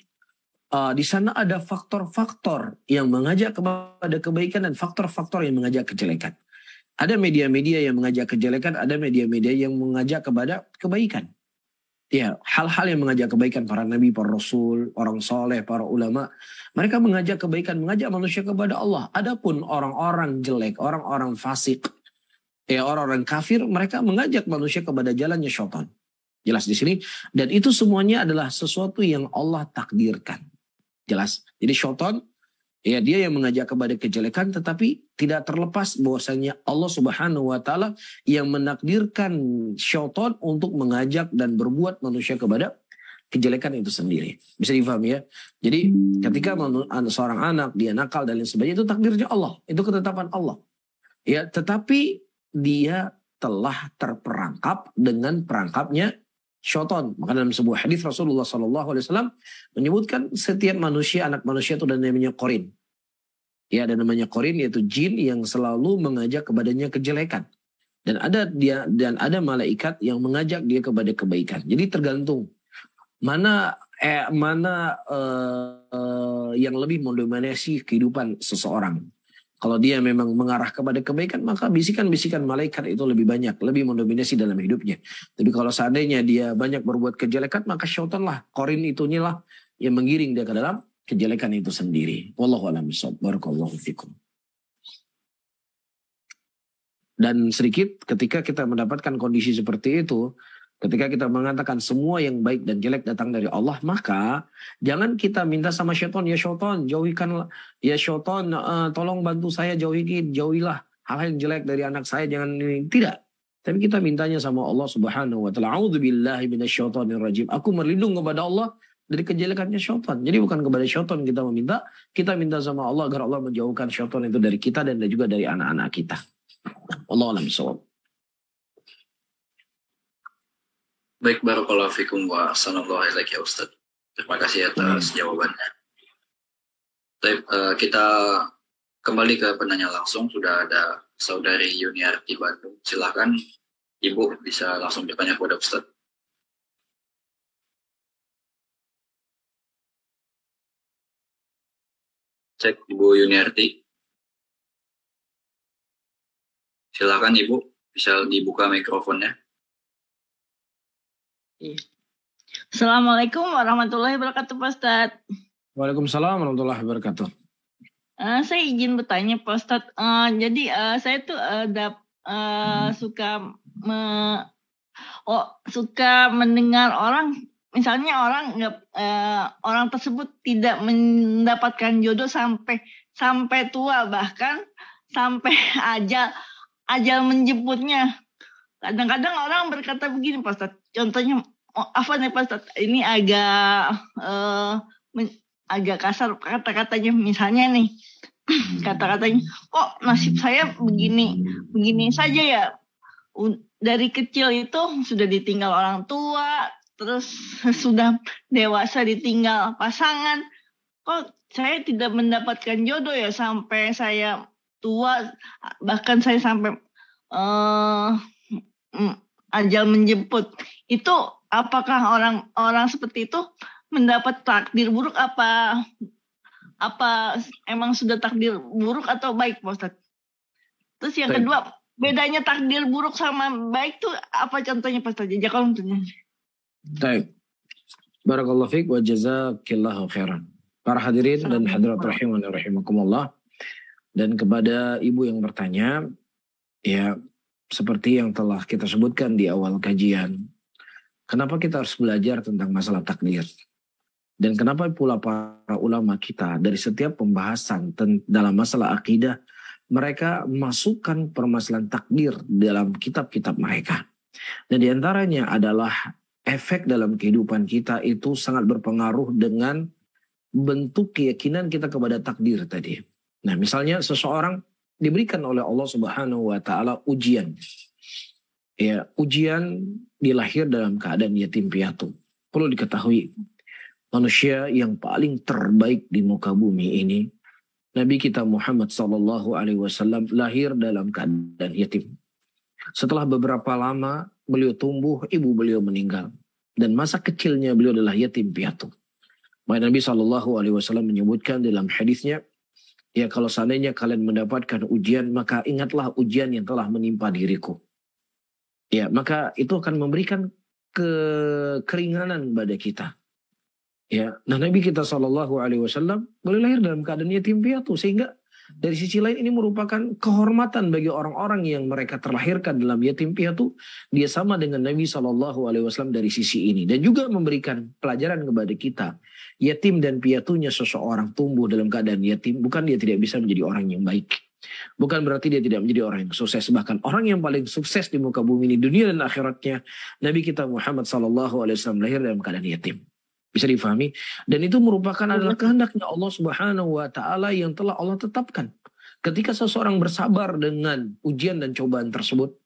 di sana ada faktor-faktor yang mengajak kepada kebaikan dan faktor-faktor yang mengajak kejelekan. Ada media-media yang mengajak kejelekan, ada media-media yang mengajak kepada kebaikan. Ya, hal-hal yang mengajak kebaikan, para nabi, para rasul, orang soleh, para ulama, mereka mengajak kebaikan, mengajak manusia kepada Allah. Adapun orang-orang jelek, orang-orang fasik, ya orang-orang kafir, mereka mengajak manusia kepada jalannya syaitan. Jelas di sini. Dan itu semuanya adalah sesuatu yang Allah takdirkan. Jelas. Jadi syaitan, ya dia yang mengajak kepada kejelekan, tetapi tidak terlepas bahwasanya Allah Subhanahu wa ta'ala yang menakdirkan syaitan untuk mengajak dan berbuat manusia kepada kejelekan itu sendiri. Bisa difahami ya? Jadi ketika seorang anak dia nakal dan lain sebagainya, itu takdirnya Allah, itu ketetapan Allah. Ya, tetapi dia telah terperangkap dengan perangkapnya syaitan. Maka dalam sebuah hadis Rasulullah SAW menyebutkan setiap manusia, anak manusia itu ada namanya qarin. Ya, ada namanya qarin, yaitu jin yang selalu mengajak kepadanya kejelekan. Dan ada malaikat yang mengajak dia kepada kebaikan. Jadi tergantung mana yang lebih mendominasi kehidupan seseorang. Kalau dia memang mengarah kepada kebaikan, maka bisikan-bisikan malaikat itu lebih banyak, lebih mendominasi dalam hidupnya. Tapi kalau seandainya dia banyak berbuat kejelekan, maka syaitan lah, qarin itunya lah yang menggiring dia ke dalam kejelekan itu sendiri. Wallahu a'lam bishawab. Barakallahu fikum. Dan sedikit ketika kita mendapatkan kondisi seperti itu, ketika kita mengatakan semua yang baik dan jelek datang dari Allah, maka jangan kita minta sama syaitan, ya syaitan jauhikanlah, ya syaitan tolong bantu saya jauhilah hal-hal yang jelek dari anak saya, jangan ini. Tidak. Tapi kita mintanya sama Allah Subhanahu wa taala. A'udzubillahi minasyaitonirrajim. Aku berlindung kepada Allah dari kejelekannya syaitan. Jadi bukan kepada syaitan kita meminta, kita minta sama Allah agar Allah menjauhkan syaitan itu dari kita dan juga dari anak-anak kita. Wallahu a'lam bishawab. Baik, barakallahu fikum wa assalamualaikum warahmatullahi ya Ustaz. Terima kasih atas jawabannya. Kita kembali ke penanya langsung. Sudah ada saudari Yuniarti Bandung. Silakan Ibu bisa langsung bertanya kepada Ustaz. Cek Ibu Yuniarti. Silakan Ibu, bisa dibuka mikrofonnya. Assalamualaikum warahmatullahi wabarakatuh, Pak Ustadz. Waalaikumsalam warahmatullahi wabarakatuh. Saya izin bertanya, Pak Ustadz. Jadi saya tuh suka mendengar orang, misalnya orang tersebut tidak mendapatkan jodoh sampai tua, bahkan sampai ajal menjemputnya. Kadang-kadang orang berkata begini, Pak Ustadz. Contohnya, apa nih Pak Ustadz? Ini agak kasar kata-katanya. Misalnya nih, kata-katanya, kok nasib saya begini saja ya. Dari kecil itu sudah ditinggal orang tua, terus sudah dewasa ditinggal pasangan. Kok saya tidak mendapatkan jodoh ya sampai saya tua, bahkan saya sampai ajal menjemput. Itu apakah orang seperti itu mendapat takdir buruk, apa emang sudah takdir buruk atau baik, Pak Ustadz? Terus yang kedua, bedanya takdir buruk sama baik tuh apa contohnya, Pak Ustadz? Jazakallahu khairan. Baik. Barakallahu fiik wa jazakillahu khairan. Para hadirin dan hadirat rahimani rahimakumullah, dan kepada ibu yang bertanya, ya seperti yang telah kita sebutkan di awal kajian, kenapa kita harus belajar tentang masalah takdir? Dan kenapa pula para ulama kita dari setiap pembahasan dalam masalah akidah, mereka masukkan permasalahan takdir dalam kitab-kitab mereka. Dan diantaranya adalah efek dalam kehidupan kita itu sangat berpengaruh dengan bentuk keyakinan kita kepada takdir tadi. Nah, misalnya seseorang diberikan oleh Allah Subhanahu wa taala ujian. Ya, ujian dilahir dalam keadaan yatim piatu. Perlu diketahui, manusia yang paling terbaik di muka bumi ini, Nabi kita Muhammad sallallahu alaihi wasallam, lahir dalam keadaan yatim. Setelah beberapa lama beliau tumbuh, ibu beliau meninggal, dan masa kecilnya beliau adalah yatim piatu. Maka Nabi sallallahu alaihi wasallam menyebutkan dalam hadisnya, ya kalau seandainya kalian mendapatkan ujian, maka ingatlah ujian yang telah menimpa diriku. Ya, maka itu akan memberikan keringanan pada kita. Ya, nah Nabi kita Shallallahu Alaihi Wasallam boleh lahir dalam keadaan yatim piatu, sehingga dari sisi lain ini merupakan kehormatan bagi orang-orang yang mereka terlahirkan dalam yatim piatu. Dia sama dengan Nabi Shallallahu Alaihi Wasallam dari sisi ini, dan juga memberikan pelajaran kepada kita. Yatim dan piatunya seseorang tumbuh dalam keadaan yatim, bukan dia tidak bisa menjadi orang yang baik. Bukan berarti dia tidak menjadi orang yang sukses. Bahkan orang yang paling sukses di muka bumi ini, dunia dan akhiratnya, Nabi kita Muhammad Shallallahu Alaihi Wasallam lahir dalam keadaan yatim. Bisa difahami? Dan itu merupakan adalah kehendaknya Allah Subhanahu wa taala yang telah Allah tetapkan. Ketika seseorang bersabar dengan ujian dan cobaan tersebut,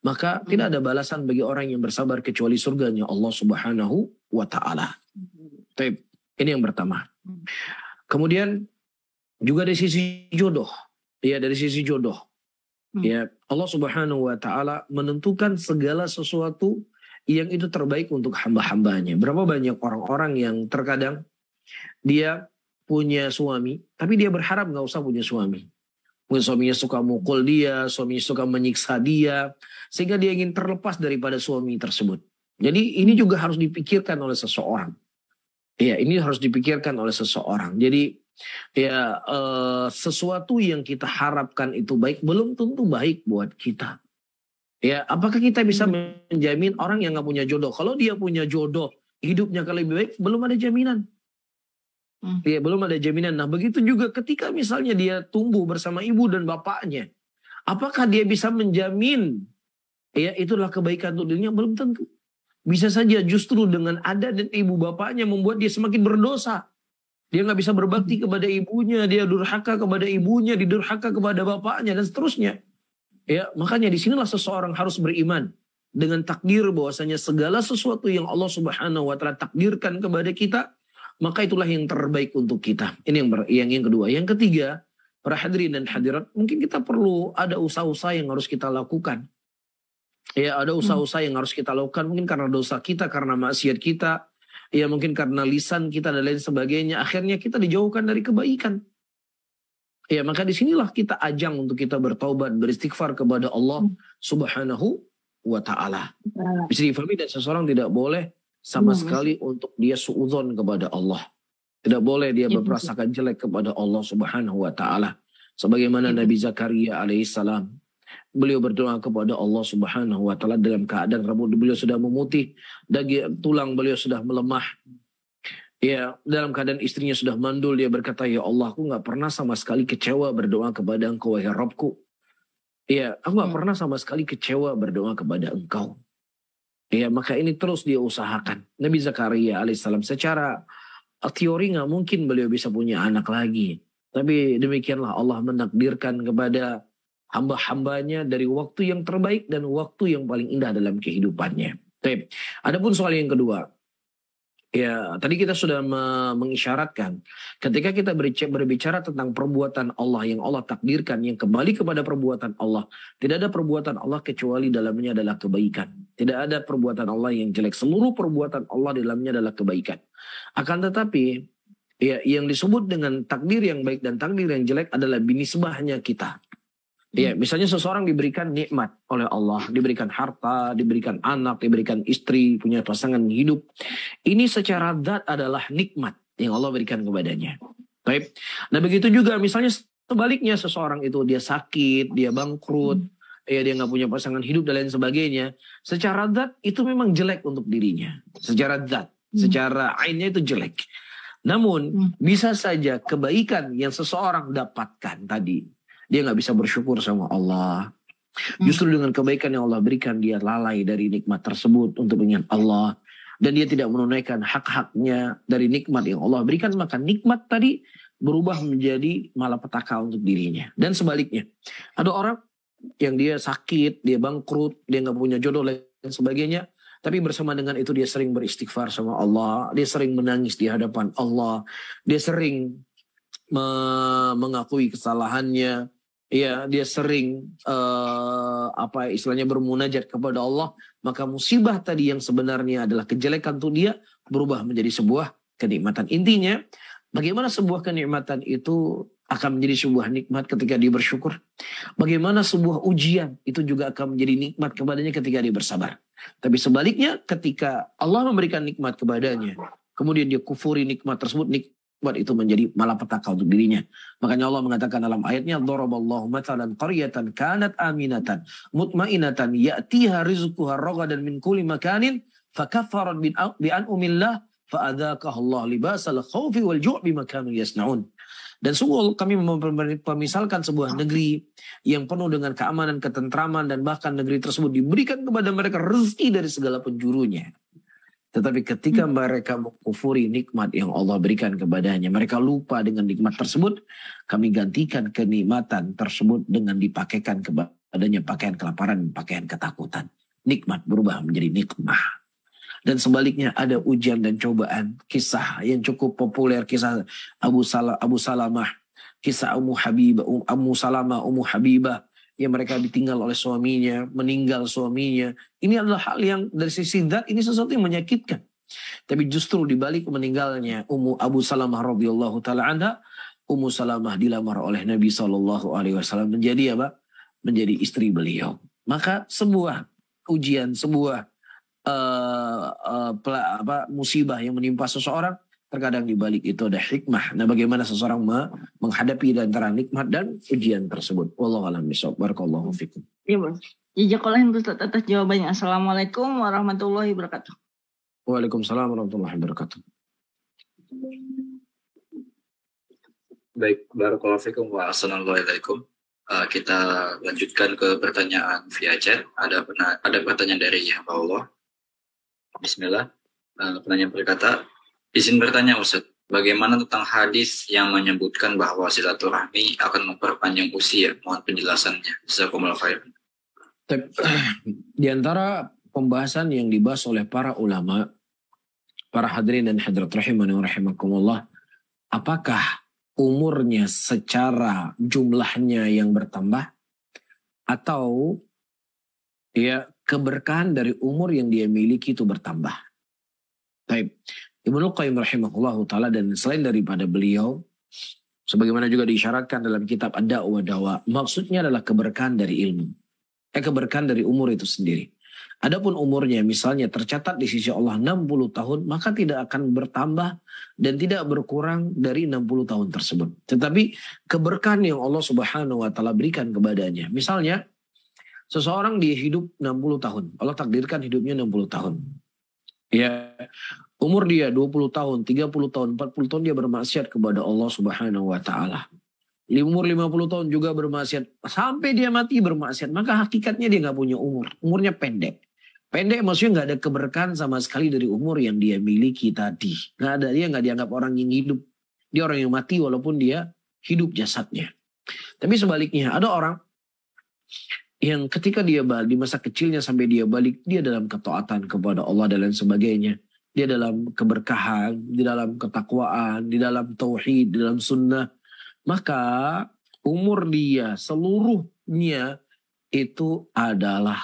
maka tidak ada balasan bagi orang yang bersabar kecuali surganya Allah Subhanahu wa Ta'ala. Baik, ini yang pertama. Kemudian juga dari sisi jodoh, ya dari sisi jodoh, ya Allah Subhanahu wa Ta'ala menentukan segala sesuatu yang itu terbaik untuk hamba-hambanya. Berapa banyak orang-orang yang terkadang dia punya suami, tapi dia berharap nggak usah punya suami. Mungkin suaminya suka mukul dia, suaminya suka menyiksa dia, sehingga dia ingin terlepas daripada suami tersebut. Jadi ini juga harus dipikirkan oleh seseorang. Ya, ini harus dipikirkan oleh seseorang. Jadi ya sesuatu yang kita harapkan itu baik belum tentu baik buat kita. Ya, apakah kita bisa menjamin orang yang nggak punya jodoh? Kalau dia punya jodoh, hidupnya akan lebih baik, belum ada jaminan. Ya, belum ada jaminan. Nah, begitu juga ketika misalnya dia tumbuh bersama ibu dan bapaknya, apakah dia bisa menjamin ya itulah kebaikan untuk dirinya? Belum tentu. Bisa saja justru dengan ada dan ibu bapaknya membuat dia semakin berdosa. Dia nggak bisa berbakti kepada ibunya, dia durhaka kepada ibunya, didurhaka kepada bapaknya dan seterusnya. Ya, makanya disinilah seseorang harus beriman dengan takdir bahwasanya segala sesuatu yang Allah Subhanahu wa Ta'ala takdirkan kepada kita, maka itulah yang terbaik untuk kita. Ini yang kedua. Yang ketiga, para hadirin dan hadirat, mungkin kita perlu ada usaha-usaha yang harus kita lakukan. Ya, ada usaha-usaha yang harus kita lakukan, mungkin karena dosa kita, karena maksiat kita, ya mungkin karena lisan kita dan lain sebagainya, akhirnya kita dijauhkan dari kebaikan. Ya, maka disinilah kita ajang untuk kita bertaubat, beristighfar kepada Allah Subhanahu wa Ta'ala. Bisa difahami dan seseorang tidak boleh sama sekali untuk dia suudzon kepada Allah. Tidak boleh dia berprasangka jelek kepada Allah Subhanahu wa Ta'ala. Sebagaimana Nabi Zakaria alaihissalam, beliau berdoa kepada Allah Subhanahu wa Ta'ala dalam keadaan rambut beliau sudah memutih, daging tulang beliau sudah melemah. Ya, dalam keadaan istrinya sudah mandul, dia berkata, ya Allah, aku nggak pernah sama sekali kecewa berdoa kepada Engkau, wahai Rabbku. Ya, aku nggak pernah sama sekali kecewa berdoa kepada Engkau. Ya, maka ini terus dia usahakan. Nabi Zakaria alaihissalam secara teori nggak mungkin beliau bisa punya anak lagi. Tapi demikianlah Allah menakdirkan kepada hamba-hambanya dari waktu yang terbaik dan waktu yang paling indah dalam kehidupannya. Baik. Adapun soal yang kedua, ya tadi kita sudah mengisyaratkan ketika kita berbicara tentang perbuatan Allah yang Allah takdirkan, yang kembali kepada perbuatan Allah, tidak ada perbuatan Allah kecuali dalamnya adalah kebaikan. Tidak ada perbuatan Allah yang jelek. Seluruh perbuatan Allah dalamnya adalah kebaikan. Akan tetapi ya yang disebut dengan takdir yang baik dan takdir yang jelek adalah binisbahnya kita. Ya, misalnya seseorang diberikan nikmat oleh Allah, diberikan harta, diberikan anak, diberikan istri, punya pasangan hidup. Ini secara zat adalah nikmat yang Allah berikan kepadanya. Baik. Nah, begitu juga misalnya sebaliknya seseorang itu dia sakit, dia bangkrut, ya dia nggak punya pasangan hidup dan lain sebagainya. Secara zat itu memang jelek untuk dirinya. Secara zat, secara ainnya itu jelek. Namun bisa saja kebaikan yang seseorang dapatkan tadi, dia nggak bisa bersyukur sama Allah. Justru dengan kebaikan yang Allah berikan, dia lalai dari nikmat tersebut untuk mengingat Allah. Dan dia tidak menunaikan hak-haknya dari nikmat yang Allah berikan. Maka nikmat tadi berubah menjadi malapetaka untuk dirinya. Dan sebaliknya, ada orang yang dia sakit, dia bangkrut, dia nggak punya jodoh dan sebagainya. Tapi bersama dengan itu dia sering beristighfar sama Allah. Dia sering menangis di hadapan Allah. Dia sering mengakui kesalahannya. Ya, dia sering istilahnya bermunajat kepada Allah, maka musibah tadi yang sebenarnya adalah kejelekan untuk dia berubah menjadi sebuah kenikmatan. Intinya, bagaimana sebuah kenikmatan itu akan menjadi sebuah nikmat ketika dia bersyukur. Bagaimana sebuah ujian itu juga akan menjadi nikmat kepadanya ketika dia bersabar. Tapi sebaliknya, ketika Allah memberikan nikmat kepadanya, kemudian dia kufuri nikmat tersebut, nikmat itu menjadi malapetaka untuk dirinya. Makanya Allah mengatakan dalam ayatnya, daraballahu mathalan qaryatan kanat aminatan mutmainatan ya'tiha rizquha ragadan min kulli makanin fakaffarat bi an'umillah fa'adzaqaha Allah libasal khaufi wal ju' bima kanu yasnaun. Dan sungguh kami memisalkan sebuah negeri yang penuh dengan keamanan, ketentraman, dan bahkan negeri tersebut diberikan kepada mereka rezeki dari segala penjurunya. Tetapi ketika mereka mengkufuri nikmat yang Allah berikan kepadanya, mereka lupa dengan nikmat tersebut, kami gantikan kenikmatan tersebut dengan dipakaikan kepada adanya pakaian kelaparan, pakaian ketakutan. Nikmat berubah menjadi nikmah. Dan sebaliknya ada ujian dan cobaan. Kisah yang cukup populer, kisah Abu Salamah, kisah Ummu Habibah, yang mereka ditinggal oleh suaminya, meninggal suaminya. Ini adalah hal yang dari sisi zat ini sesuatu yang menyakitkan. Tapi justru di balik meninggalnya Abu Salamah radhiyallahu taala anha, Ummu Salamah dilamar oleh Nabi SAW menjadi apa? Menjadi istri beliau. Maka sebuah ujian, sebuah musibah yang menimpa seseorang, terkadang di balik itu ada hikmah. Nah, bagaimana seseorang menghadapi antara nikmat dan ujian tersebut. Wallahu a'lam bishawab. Barakallahu fikum. Iya, Bang. Jazakallah Ustaz atas jawabannya. Assalamualaikum warahmatullahi wabarakatuh. Waalaikumsalam warahmatullahi wabarakatuh. Baik, barakallahu fikum wa assalamualaikum. Kita lanjutkan ke pertanyaan via chat. Ada pertanyaan dari hamba Allah. Bismillah. Penanya berkata, izin bertanya Ustaz, bagaimana tentang hadis yang menyebutkan bahwa silaturahmi akan memperpanjang usia? Mohon penjelasannya. Jazakumullah khairan. Di antara pembahasan yang dibahas oleh para ulama, para hadirin dan hadirat rahimani wa rahimakumullah, apakah umurnya secara jumlahnya yang bertambah atau ya keberkahan dari umur yang dia miliki itu bertambah. Baik. Ibnu Qayyim rahimahullahu taala, dan selain daripada beliau, sebagaimana juga diisyaratkan dalam kitab Ad-Da' wa Dawa, maksudnya adalah keberkahan dari ilmu. Keberkahan dari umur itu sendiri. Adapun umurnya misalnya tercatat di sisi Allah 60 tahun, maka tidak akan bertambah dan tidak berkurang dari 60 tahun tersebut. Tetapi keberkahan yang Allah Subhanahu wa taala berikan kepadanya. Misalnya seseorang dia hidup 60 tahun. Allah takdirkan hidupnya 60 tahun. Ya, umur dia 20 tahun, 30 tahun, 40 tahun dia bermaksiat kepada Allah Subhanahu wa taala. Umur 50 tahun juga bermaksiat. Sampai dia mati bermaksiat. Maka hakikatnya dia gak punya umur. Umurnya pendek. Pendek maksudnya gak ada keberkahan sama sekali dari umur yang dia miliki tadi. Gak ada, dia gak dianggap orang yang hidup. Dia orang yang mati walaupun dia hidup jasadnya. Tapi sebaliknya ada orang yang ketika dia di masa kecilnya sampai dia balik, dia dalam ketaatan kepada Allah dan lain sebagainya. Dia dalam keberkahan, di dalam ketakwaan, di dalam tauhid, di dalam sunnah. Maka umur dia seluruhnya itu adalah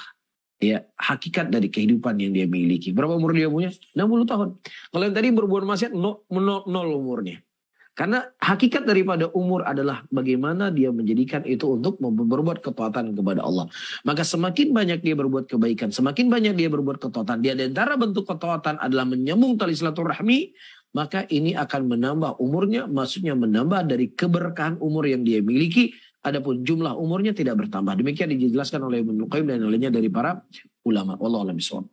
ya hakikat dari kehidupan yang dia miliki. Berapa umur dia punya? 60 tahun. Kalau yang tadi berbuat maksiat, nol umurnya. Karena hakikat daripada umur adalah bagaimana dia menjadikan itu untuk berbuat ketaatan kepada Allah. Maka semakin banyak dia berbuat kebaikan, semakin banyak dia berbuat ketaatan. Dia di antara bentuk ketaatan adalah menyambung tali silaturahmi, maka ini akan menambah umurnya, maksudnya menambah dari keberkahan umur yang dia miliki. Adapun jumlah umurnya tidak bertambah. Demikian dijelaskan oleh Ibnu Qayyim dan lainnya dari para ulama. Wallahu a'lam bishawab.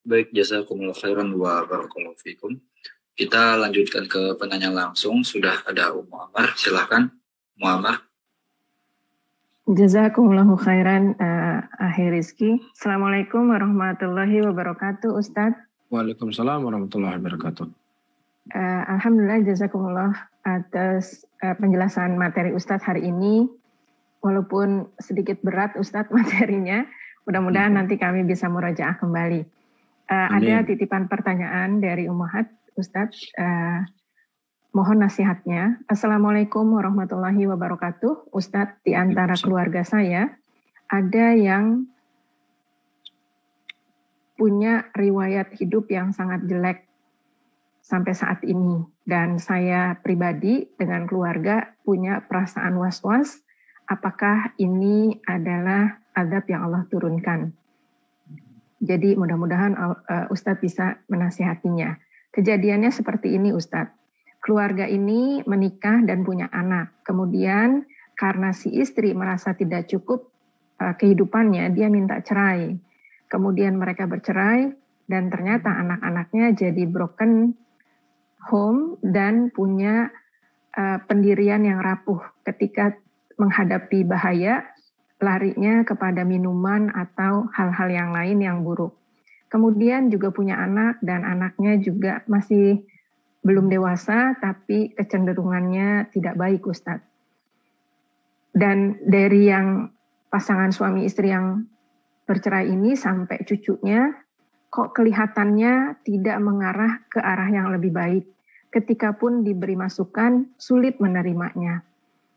Baik, jazakumullah khairan wa barakallahu fikum. Kita lanjutkan ke penanya langsung. Sudah ada Ummu Amar, silahkan Ummu Amar. Jazakumullahu khairan Akhir Rizki. Assalamualaikum warahmatullahi wabarakatuh Ustadz. Waalaikumsalam warahmatullahi wabarakatuh. Alhamdulillah jazakumullah atas penjelasan materi Ustadz hari ini. Walaupun sedikit berat Ustadz materinya, mudah-mudahan nanti kami bisa murajaah kembali. Ada titipan pertanyaan dari Ummahat Ustadz, mohon nasihatnya. Assalamualaikum warahmatullahi wabarakatuh. Ustadz, di antara keluarga saya ada yang punya riwayat hidup yang sangat jelek sampai saat ini, dan saya pribadi dengan keluarga punya perasaan was-was apakah ini adalah azab yang Allah turunkan. Jadi mudah-mudahan Ustadz bisa menasihatinya. Kejadiannya seperti ini Ustadz. Keluarga ini menikah dan punya anak. Kemudian karena si istri merasa tidak cukup kehidupannya, dia minta cerai. Kemudian mereka bercerai dan ternyata anak-anaknya jadi broken home dan punya pendirian yang rapuh. Ketika menghadapi bahaya, larinya kepada minuman atau hal-hal yang lain yang buruk. Kemudian juga punya anak dan anaknya juga masih belum dewasa tapi kecenderungannya tidak baik, Ustadz. Dan dari yang pasangan suami istri yang bercerai ini sampai cucunya, kok kelihatannya tidak mengarah ke arah yang lebih baik. Ketika pun diberi masukan, sulit menerimanya.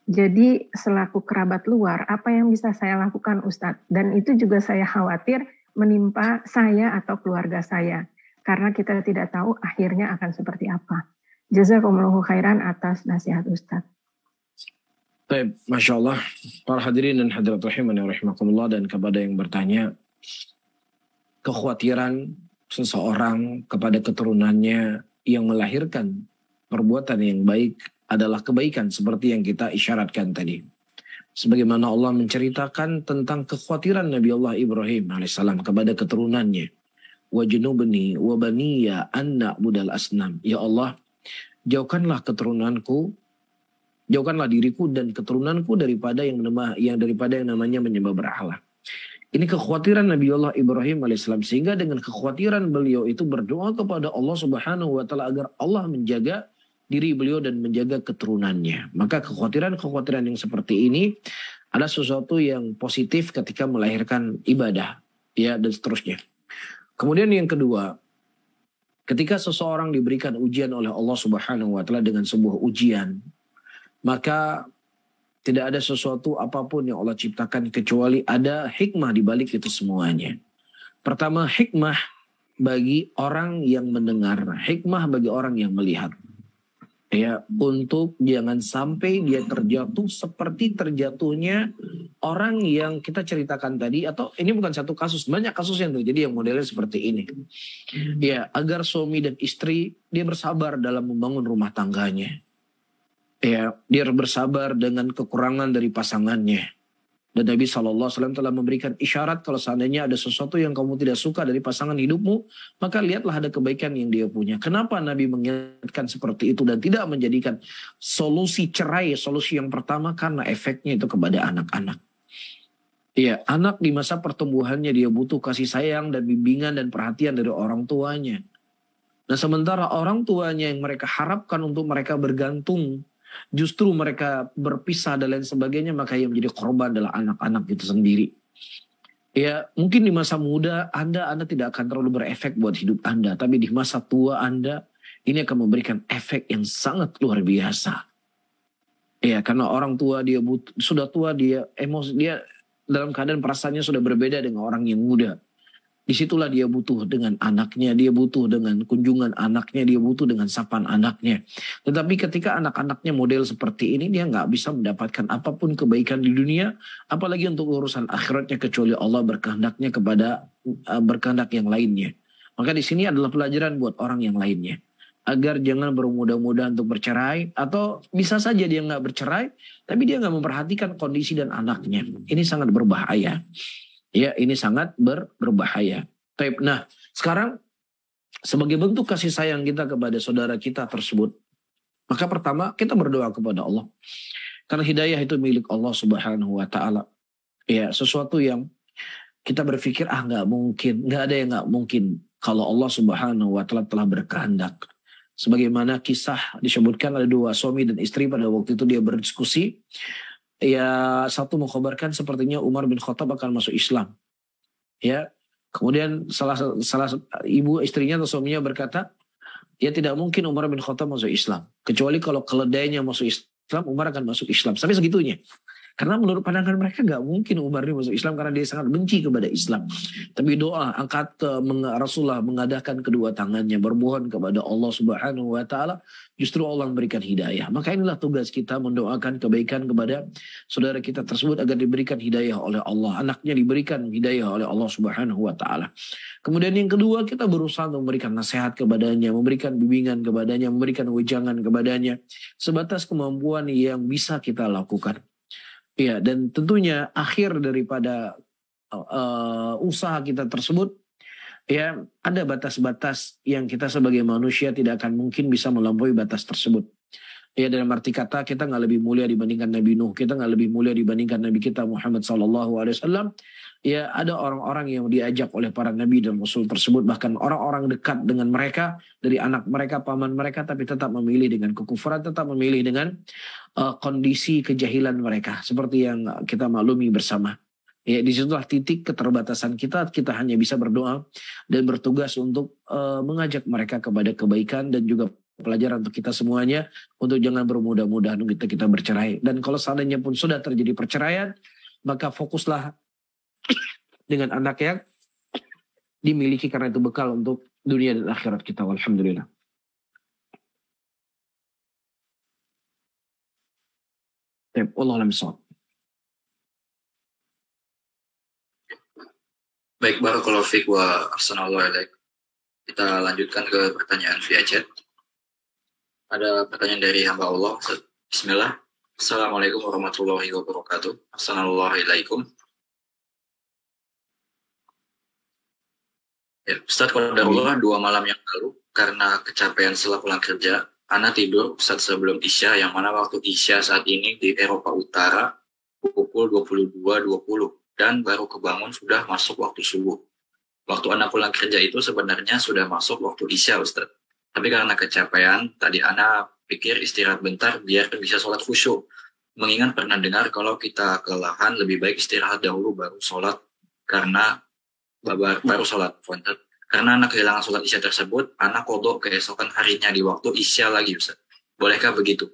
Jadi selaku kerabat luar, apa yang bisa saya lakukan, Ustadz? Dan itu juga saya khawatir menimpa saya atau keluarga saya. Karena kita tidak tahu akhirnya akan seperti apa. Jazakumullahu khairan atas nasihat Ustadz. Baik, Masya Allah. Para hadirin dan hadirat rahimani wa rahimakumullah, dan kepada yang bertanya, kekhawatiran seseorang kepada keturunannya yang melahirkan perbuatan yang baik adalah kebaikan seperti yang kita isyaratkan tadi. Sebagaimana Allah menceritakan tentang kekhawatiran Nabi Allah Ibrahim alaihissalam kepada keturunannya. Wajnubni wa baniya an na'budal asnam. Ya Allah, jauhkanlah keturunanku, jauhkanlah diriku dan keturunanku daripada yang namanya menyembah berhala. Ini kekhawatiran Nabi Allah Ibrahim alaihissalam, sehingga dengan kekhawatiran beliau itu berdoa kepada Allah Subhanahu wa taala agar Allah menjaga diri beliau dan menjaga keturunannya. Maka kekhawatiran yang seperti ini adalah sesuatu yang positif ketika melahirkan ibadah, ya, dan seterusnya. Kemudian yang kedua, ketika seseorang diberikan ujian oleh Allah Subhanahu wa taala dengan sebuah ujian, maka tidak ada sesuatu apapun yang Allah ciptakan kecuali ada hikmah di balik itu semuanya. Pertama, hikmah bagi orang yang mendengar, hikmah bagi orang yang melihat. Ya, untuk jangan sampai dia terjatuh seperti terjatuhnya orang yang kita ceritakan tadi, atau ini bukan satu kasus, banyak kasus yang terjadi yang modelnya seperti ini. Ya, agar suami dan istri dia bersabar dalam membangun rumah tangganya. Ya, dia bersabar dengan kekurangan dari pasangannya. Dan Nabi SAW telah memberikan isyarat kalau seandainya ada sesuatu yang kamu tidak suka dari pasangan hidupmu, maka lihatlah ada kebaikan yang dia punya. Kenapa Nabi mengingatkan seperti itu dan tidak menjadikan solusi cerai solusi yang pertama? Karena efeknya itu kepada anak-anak. Ya, anak di masa pertumbuhannya dia butuh kasih sayang dan bimbingan dan perhatian dari orang tuanya. Nah, sementara orang tuanya yang mereka harapkan untuk mereka bergantung, justru mereka berpisah dan lain sebagainya, maka yang menjadi korban adalah anak-anak itu sendiri. Ya, mungkin di masa muda Anda tidak akan terlalu berefek buat hidup Anda, tapi di masa tua Anda ini akan memberikan efek yang sangat luar biasa. Ya, karena orang tua dia sudah tua, dia emosi, dia dalam keadaan perasaannya sudah berbeda dengan orang yang muda. Disitulah dia butuh dengan anaknya, dia butuh dengan kunjungan anaknya, dia butuh dengan sapaan anaknya. Tetapi ketika anak-anaknya model seperti ini, dia nggak bisa mendapatkan apapun kebaikan di dunia, apalagi untuk urusan akhiratnya, kecuali Allah berkehendaknya kepada berkehendak yang lainnya. Maka di sini adalah pelajaran buat orang yang lainnya, agar jangan bermudah-mudah untuk bercerai, atau bisa saja dia nggak bercerai, tapi dia nggak memperhatikan kondisi dan anaknya. Ini sangat berbahaya. Ya, ini sangat berbahaya. Nah, sekarang sebagai bentuk kasih sayang kita kepada saudara kita tersebut, maka pertama kita berdoa kepada Allah. Karena hidayah itu milik Allah Subhanahu wa taala. Ya, sesuatu yang kita berpikir nggak mungkin, nggak ada yang nggak mungkin kalau Allah Subhanahu wa taala telah berkehendak. Sebagaimana kisah disebutkan ada dua suami dan istri pada waktu itu dia berdiskusi. Ya, satu mengkhabarkan sepertinya Umar bin Khattab akan masuk Islam. Ya, kemudian salah ibu istrinya atau suaminya berkata, ya tidak mungkin Umar bin Khattab masuk Islam, kecuali kalau keledainya masuk Islam, Umar akan masuk Islam. Sampai segitunya. Karena menurut pandangan mereka nggak mungkin Umar ini masuk Islam karena dia sangat benci kepada Islam. Tapi doa Rasulullah mengadakan kedua tangannya bermohon kepada Allah Subhanahu wa taala, justru Allah memberikan hidayah. Maka inilah tugas kita, mendoakan kebaikan kepada saudara kita tersebut agar diberikan hidayah oleh Allah, anaknya diberikan hidayah oleh Allah Subhanahu wa taala. Kemudian yang kedua, kita berusaha untuk memberikan nasihat kepadanya, memberikan bimbingan kepadanya, memberikan wejangan kepadanya sebatas kemampuan yang bisa kita lakukan. Ya, dan tentunya akhir daripada usaha kita tersebut, ya ada batas-batas yang kita sebagai manusia tidak akan mungkin bisa melampaui batas tersebut. Ya dalam arti kata kita nggak lebih mulia dibandingkan Nabi Nuh, kita nggak lebih mulia dibandingkan Nabi kita Muhammad SAW. Ya ada orang-orang yang diajak oleh para Nabi dan Rasul tersebut, bahkan orang-orang dekat dengan mereka, dari anak mereka, paman mereka, tapi tetap memilih dengan kekufuran, tetap memilih dengan kondisi kejahilan mereka. Seperti yang kita maklumi bersama. Ya disitulah titik keterbatasan kita hanya bisa berdoa dan bertugas untuk mengajak mereka kepada kebaikan dan juga pelajaran untuk kita semuanya untuk jangan bermudah-mudahan kita bercerai. Dan kalau seandainya pun sudah terjadi perceraian, maka fokuslah dengan anak yang dimiliki karena itu bekal untuk dunia dan akhirat kita. Alhamdulillah. Allah alam shawab. Baik, barakallahu fiik wa ahsanallahu ilaik. Kita lanjutkan ke pertanyaan via chat. Ada pertanyaan dari hamba Allah. Bismillah. Assalamualaikum warahmatullahi wabarakatuh. Assalamualaikum. Ya, Ustaz, qadarullah 2 malam yang lalu karena kecapean setelah pulang kerja, ana tidur Ustaz sebelum Isya, yang mana waktu Isya saat ini di Eropa Utara pukul 22.20 dan baru kebangun sudah masuk waktu subuh. Waktu ana pulang kerja itu sebenarnya sudah masuk waktu Isya, Ustaz. Tapi karena kecapean, tadi ana pikir istirahat bentar biar bisa sholat khusyuk. Mengingat pernah dengar kalau kita kelelahan lebih baik istirahat dahulu baru sholat, karena baru sholat. Karena anak kehilangan sholat Isya tersebut, anak kodok keesokan harinya di waktu Isya lagi, Ustaz. Bolehkah begitu?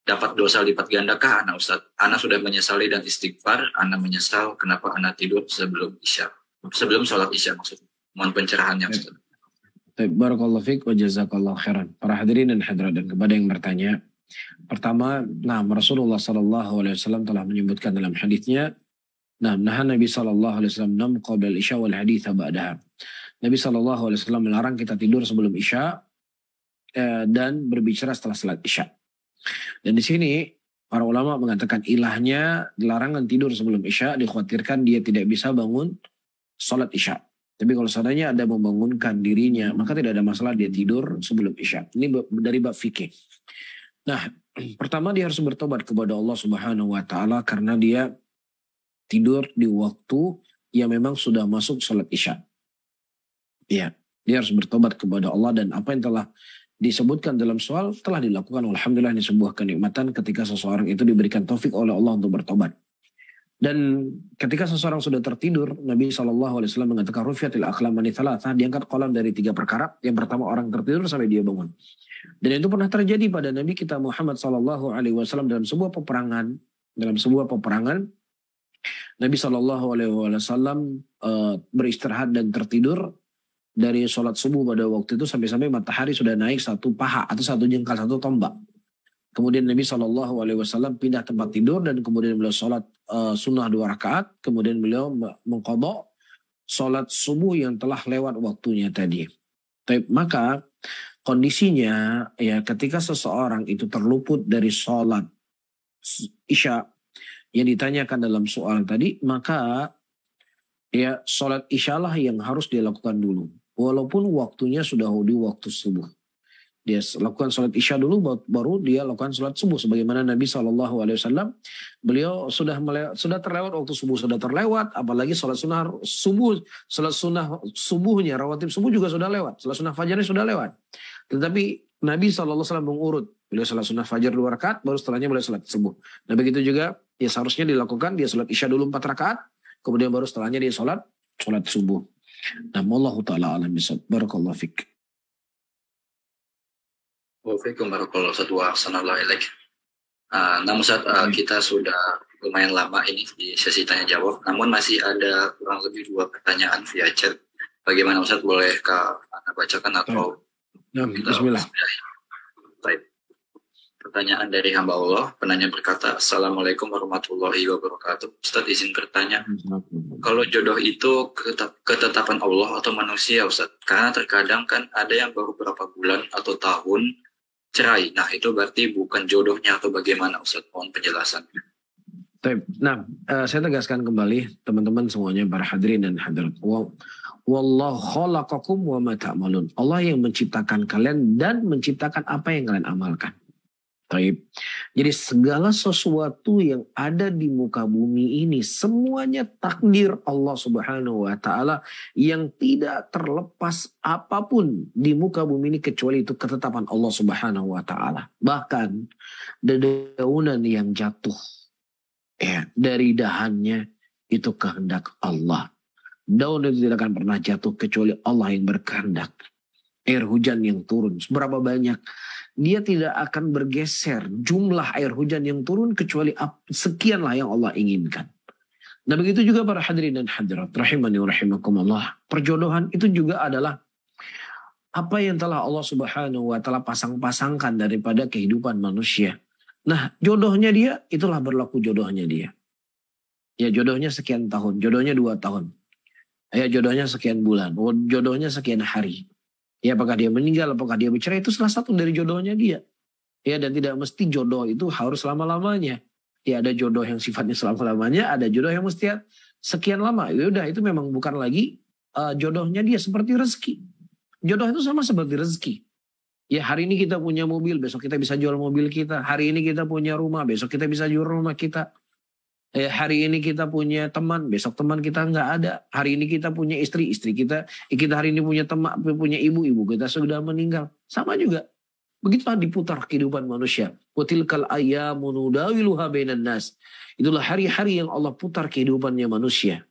Dapat dosa lipat gandakah anak, Ustaz? Anak sudah menyesali dan istighfar, anak menyesal kenapa anak tidur sebelum Isya. Sebelum sholat Isya maksudnya. Mohon pencerahannya, Ustaz. Barakallahu fiik wa jazakallahu khairan. Para hadirin dan hadirat dan kepada yang bertanya. Pertama, Rasulullah SAW telah menyebutkan dalam hadisnya, Nabi SAW nam qabla al-isya wal haditha ba'daha. Nabi SAW melarang kita tidur sebelum Isya dan berbicara setelah salat Isya. Dan di sini para ulama mengatakan ilahnya larangan tidur sebelum Isya dikhawatirkan dia tidak bisa bangun salat Isya. Tapi kalau seandainya ada membangunkan dirinya, maka tidak ada masalah dia tidur sebelum Isya. Ini dari bab fikih. Nah, pertama dia harus bertobat kepada Allah Subhanahu wa taala karena dia tidur di waktu yang memang sudah masuk salat Isya. Ya, dia harus bertobat kepada Allah, dan apa yang telah disebutkan dalam soal telah dilakukan. Alhamdulillah, ini sebuah kenikmatan ketika seseorang itu diberikan taufik oleh Allah untuk bertobat. Dan ketika seseorang sudah tertidur, Nabi SAW mengatakan rufiatil aqlam ani thalathah, diangkat qalam dari 3 perkara. Yang pertama, orang tertidur sampai dia bangun. Dan itu pernah terjadi pada Nabi kita Muhammad SAW dalam sebuah peperangan. Nabi SAW beristirahat dan tertidur dari sholat subuh pada waktu itu sampai matahari sudah naik 1 paha atau 1 jengkal, 1 tombak. Kemudian Nabi SAW pindah tempat tidur dan kemudian beliau sholat sunnah 2 rakaat. Kemudian beliau mengqadha sholat subuh yang telah lewat waktunya tadi. Maka kondisinya ya ketika seseorang itu terluput dari sholat Isya yang ditanyakan dalam soal tadi, maka ya sholat Isya lah yang harus dia lakukan dulu. Walaupun waktunya sudah di waktu subuh. Dia lakukan sholat Isya dulu baru dia lakukan sholat subuh. Sebagaimana Nabi SAW beliau sudah terlewat waktu subuh, sudah terlewat. Apalagi sholat sunnah subuhnya, rawatib subuh juga sudah lewat. Sholat sunnah fajarnya sudah lewat. Tetapi Nabi SAW mengurut. Beliau sholat sunnah fajar 2 rakaat, baru setelahnya beliau sholat subuh. Nah begitu juga ya seharusnya dilakukan. Dia sholat Isya dulu 4 rakaat. Kemudian baru setelahnya dia sholat subuh. Nah wallahu ta'ala alam bisawab. Barakallahu fiik. Waalaikumsalam warahmatullahi wabarakatuh. Namun saat kita sudah lumayan lama ini di sesi tanya jawab, namun masih ada kurang lebih 2 pertanyaan via chat. Bagaimana Ustaz, bolehkah Anda bacakan atau Bismillah. Baik. Pertanyaan dari hamba Allah, penanya berkata, Assalamualaikum warahmatullahi wabarakatuh. Ustaz izin bertanya, kalau jodoh itu ketetapan Allah atau manusia, Ustaz? Karena terkadang kan ada yang baru beberapa bulan atau tahun cerai. Nah itu berarti bukan jodohnya atau bagaimana, Ustaz? Mohon penjelasannya. Nah, saya tegaskan kembali teman-teman semuanya, para hadirin dan hadirat. Wallahu khalaqakum wa ma ta'malun. Allah yang menciptakan kalian dan menciptakan apa yang kalian amalkan. Taib. Jadi segala sesuatu yang ada di muka bumi ini semuanya takdir Allah Subhanahu wa taala yang tidak terlepas apapun di muka bumi ini kecuali itu ketetapan Allah Subhanahu wa taala. Bahkan dedaunan yang jatuh dari dahannya itu kehendak Allah. Daun itu tidak akan pernah jatuh kecuali Allah yang berkehendak. Air hujan yang turun seberapa banyak, dia tidak akan bergeser jumlah air hujan yang turun kecuali sekianlah yang Allah inginkan. Nah begitu juga para hadirin dan hadirat rahimani wa rahimakumullah. Perjodohan itu juga adalah apa yang telah Allah Subhanahu wa taala pasang-pasangkan daripada kehidupan manusia. Nah jodohnya dia, itulah berlaku jodohnya dia. Ya jodohnya sekian tahun, jodohnya 2 tahun. Ya jodohnya sekian bulan, jodohnya sekian hari. Ya apakah dia meninggal, apakah dia bercerai, itu salah satu dari jodohnya dia. Ya dan tidak mesti jodoh itu harus lama-lamanya. Ya ada jodoh yang sifatnya selama-lamanya, ada jodoh yang mesti sekian lama. Ya udah itu memang bukan lagi jodohnya dia, seperti rezeki. Jodoh itu sama seperti rezeki. Ya hari ini kita punya mobil, besok kita bisa jual mobil kita. Hari ini kita punya rumah, besok kita bisa jual rumah kita. Hari ini kita punya teman, besok teman kita nggak ada. Hari ini kita punya istri kita hari ini punya teman, punya ibu kita sudah meninggal. Sama juga. Begitulah diputar kehidupan manusia. Watilkal ayyamu nudawiluha bainan nas. Itulah hari-hari yang Allah putar kehidupannya manusia.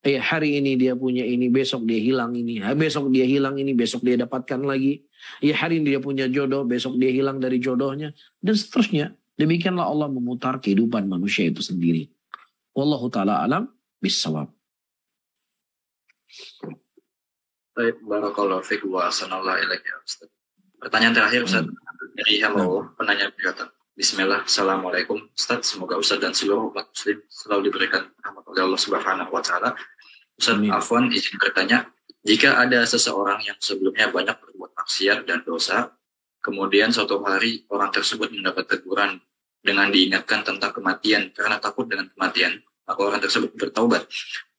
Hari ini dia punya ini, besok dia hilang ini. Besok dia hilang ini, besok dia dapatkan lagi. Hari ini dia punya jodoh, besok dia hilang dari jodohnya. Dan seterusnya. Demikianlah Allah memutar kehidupan manusia itu sendiri. Wallahu ta'ala alam bissawab. Baik, barakallahu fiik wa sanallahu ilaika Ustaz. Pertanyaan terakhir Ustaz dari penanya berkata, Bismillah, Assalamualaikum Ustaz, semoga Ustaz dan seluruh umat muslim selalu diberikan rahmat oleh Allah Subhanahu wa taala. Ustaz Afwan izin bertanya, jika ada seseorang yang sebelumnya banyak berbuat maksiat dan dosa, kemudian suatu hari orang tersebut mendapat teguran dengan diingatkan tentang kematian karena takut dengan kematian, maka orang tersebut bertaubat.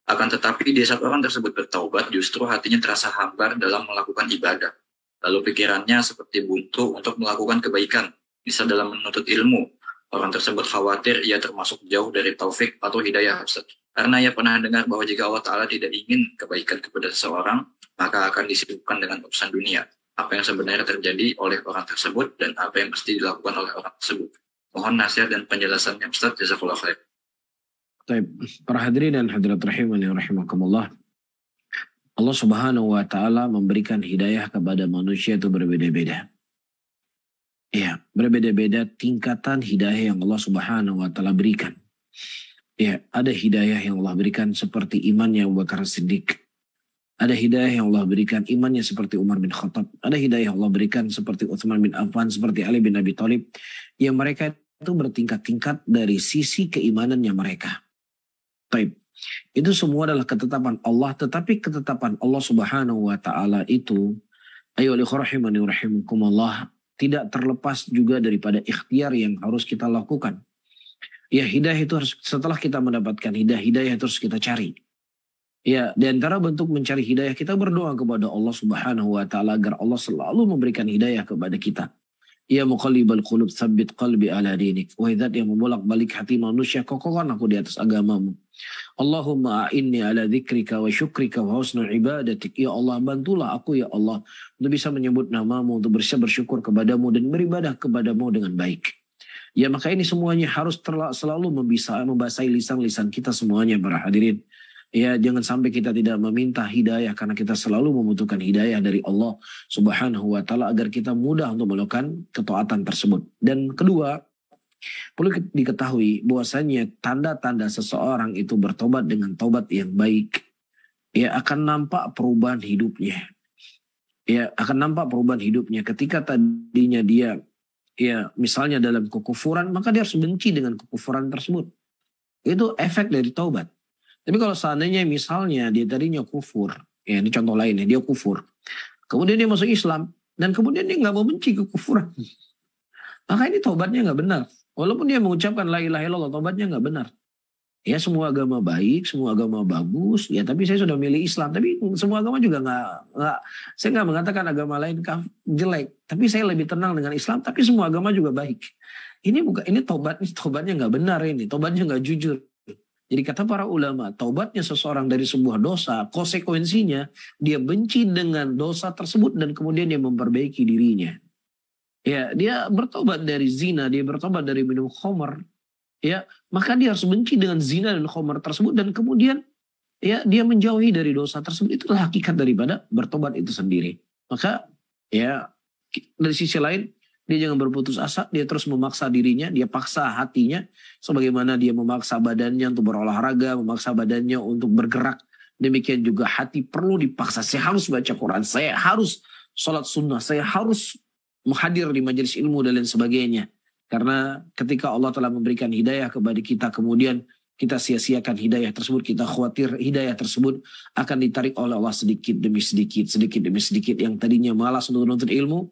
Akan tetapi di saat orang tersebut bertaubat, justru hatinya terasa hambar dalam melakukan ibadah. Lalu pikirannya seperti buntu untuk melakukan kebaikan, misal dalam menuntut ilmu. Orang tersebut khawatir ia termasuk jauh dari taufik atau hidayah Ustaz. Karena ia pernah dengar bahwa jika Allah Ta'ala tidak ingin kebaikan kepada seseorang, maka akan disibukkan dengan urusan dunia. Apa yang sebenarnya terjadi oleh orang tersebut dan apa yang mesti dilakukan oleh orang tersebut. Mohon nasihat dan penjelasannya Ustaz. Jazakallahu khair. Baik, para hadirin dan hadirat rahimani wa rahimakumullah. Allah Subhanahu wa taala memberikan hidayah kepada manusia itu berbeda-beda. Ya, berbeda-beda tingkatan hidayah yang Allah Subhanahu wa taala berikan. Ya, ada hidayah yang Allah berikan seperti imannya Abu Bakar Siddiq. Ada hidayah yang Allah berikan imannya seperti Umar bin Khattab. Ada hidayah yang Allah berikan seperti Utsman bin Affan, seperti Ali bin Abi Thalib. Yang mereka itu bertingkat-tingkat dari sisi keimanannya mereka. Baik. Itu semua adalah ketetapan Allah. Tetapi ketetapan Allah Subhanahu wa ta'ala itu, ayo rahimani wa rahimakumullah, tidak terlepas juga daripada ikhtiar yang harus kita lakukan. Ya hidayah itu harus, setelah kita mendapatkan hidayah itu harus kita cari. Ya, di antara bentuk mencari hidayah kita berdoa kepada Allah Subhanahu wa taala agar Allah selalu memberikan hidayah kepada kita. Ya muqallibal qulub tsabbit qalbi ala dinik. Wahai zat yang membolak-balik hati manusia, kokohkan aku di atas agamamu. Allahumma a'inni ala dzikrika wa syukrika wa husnul ibadatik. Ya Allah, bantulah aku ya Allah untuk bisa menyebut namamu, untuk bisa bersyukur kepadamu dan beribadah kepadamu dengan baik. Ya maka ini semuanya harus selalu membasahi lisan-lisan kita semuanya para hadirin. Ya jangan sampai kita tidak meminta hidayah karena kita selalu membutuhkan hidayah dari Allah Subhanahu wa taala agar kita mudah untuk melakukan ketaatan tersebut. Dan kedua, perlu diketahui bahwasanya tanda-tanda seseorang itu bertobat dengan tobat yang baik, ya akan nampak perubahan hidupnya. Ya akan nampak perubahan hidupnya ketika tadinya dia ya misalnya dalam kekufuran, maka dia harus benci dengan kekufuran tersebut. Itu efek dari taubat. Tapi kalau seandainya misalnya dia tadinya kufur, ya ini contoh lain ya, dia kufur. Kemudian dia masuk Islam, dan kemudian dia nggak mau benci kekufuran. Maka ini taubatnya nggak benar. Walaupun dia mengucapkan la ilaha illallah, taubatnya nggak benar. Ya semua agama baik, semua agama bagus. Ya tapi saya sudah milih Islam. Tapi semua agama juga nggak. Saya nggak mengatakan agama lain jelek. Tapi saya lebih tenang dengan Islam. Tapi semua agama juga baik. Ini tobatnya nggak benar ini. Tobatnya nggak jujur. Jadi kata para ulama, taubatnya seseorang dari sebuah dosa, konsekuensinya dia benci dengan dosa tersebut dan kemudian dia memperbaiki dirinya. Ya, dia bertobat dari zina, dia bertobat dari minum khamr. Ya, maka dia harus benci dengan zina dan khamr tersebut dan kemudian ya dia menjauhi dari dosa tersebut. Itulah hakikat daripada bertobat itu sendiri. Maka ya dari sisi lain dia jangan berputus asa, dia terus memaksa dirinya, dia paksa hatinya sebagaimana dia memaksa badannya untuk berolahraga, memaksa badannya untuk bergerak. Demikian juga hati perlu dipaksa. Saya harus baca Quran, saya harus sholat sunnah, saya harus hadir di majelis ilmu dan lain sebagainya. Karena ketika Allah telah memberikan hidayah kepada kita, kemudian kita sia-siakan hidayah tersebut, kita khawatir hidayah tersebut akan ditarik oleh Allah sedikit demi sedikit, sedikit demi sedikit. Yang tadinya malas untuk menuntut ilmu,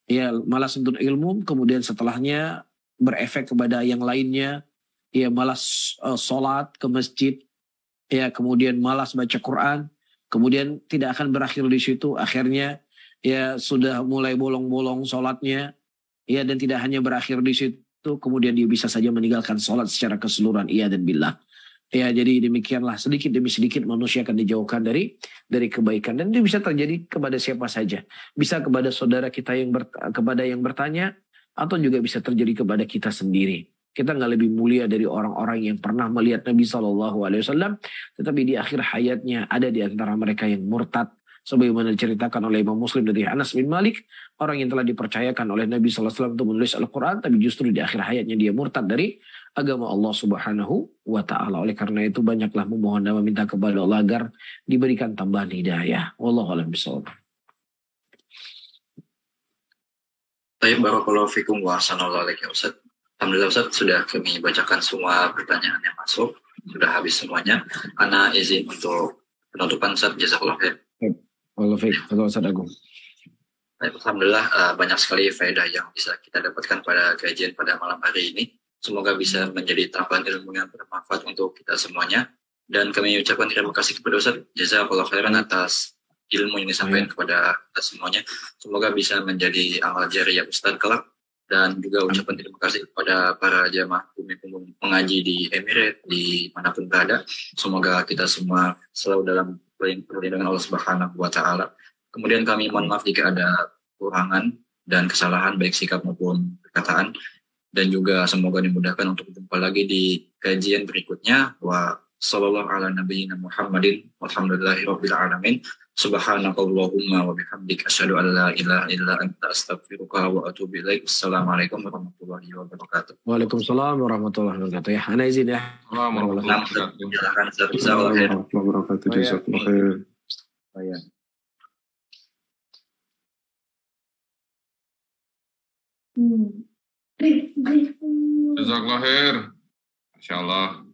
ya malas untuk ilmu, kemudian setelahnya berefek kepada yang lainnya, ya malas sholat ke masjid, ya kemudian malas baca Quran, kemudian tidak akan berakhir di situ, akhirnya ya sudah mulai bolong-bolong sholatnya, ya dan tidak hanya berakhir di situ, kemudian dia bisa saja meninggalkan sholat secara keseluruhan, iya dan billah. Ya jadi demikianlah sedikit demi sedikit manusia akan dijauhkan dari kebaikan dan itu bisa terjadi kepada siapa saja. Bisa kepada saudara kita kepada yang bertanya atau juga bisa terjadi kepada kita sendiri. Kita nggak lebih mulia dari orang-orang yang pernah melihat Nabi SAW, tetapi di akhir hayatnya ada di antara mereka yang murtad. Sebagaimana diceritakan oleh Imam Muslim dari Anas bin Malik, orang yang telah dipercayakan oleh Nabi SAW untuk menulis Al-Quran, tapi justru di akhir hayatnya dia murtad dari agama Allah Subhanahu wa Ta'ala. Oleh karena itu banyaklah memohon dan meminta kepada Allah agar diberikan tambahan hidayah. Wallahu a'lam bishawab. Baik, barakallahu fikum wa ahsanallahu alaikum Ustaz. Alhamdulillah Ustaz, sudah kami bacakan semua pertanyaan yang masuk, sudah habis semuanya. Ana izin untuk penutupan Ustaz, jazakallahu khair. Wallahu fiik, Ustaz Agung. Baik, alhamdulillah banyak sekali faedah yang bisa kita dapatkan pada kajian pada malam hari ini. Semoga bisa menjadi tambahan ilmu yang bermanfaat untuk kita semuanya. Dan kami ucapkan terima kasih kepada Ustaz jazakallahu khairan atas ilmu yang disampaikan kepada kita semuanya. Semoga bisa menjadi amal jariah Ustaz kelak. Dan juga ucapan terima kasih kepada para jamaah umum mengaji di Emirat, di manapun berada. Semoga kita semua selalu dalam perlindungan Allah Subhanahu wa Ta'ala. Kemudian kami mohon maaf jika ada kurangan dan kesalahan baik sikap maupun perkataan. Dan juga semoga dimudahkan untuk jumpa lagi di kajian berikutnya. Wa sallallahu ala nabiyyina Muhammadin walhamdulillahi rabbil alamin. Subhanakallahumma wa bihamdika asyhadu an la ilaha illa anta astaghfiruka wa atubu ilaik. Assalamualaikum warahmatullahi wabarakatuh. Waalaikumsalam warahmatullahi wabarakatuh. Ya, ana izin ya. Warahmatullahi wabarakatuh. Silakan Ustaz. Jazakallahu wabarakatuh. Jazakallahu khair. Jazakallahu khair. Insyaallah.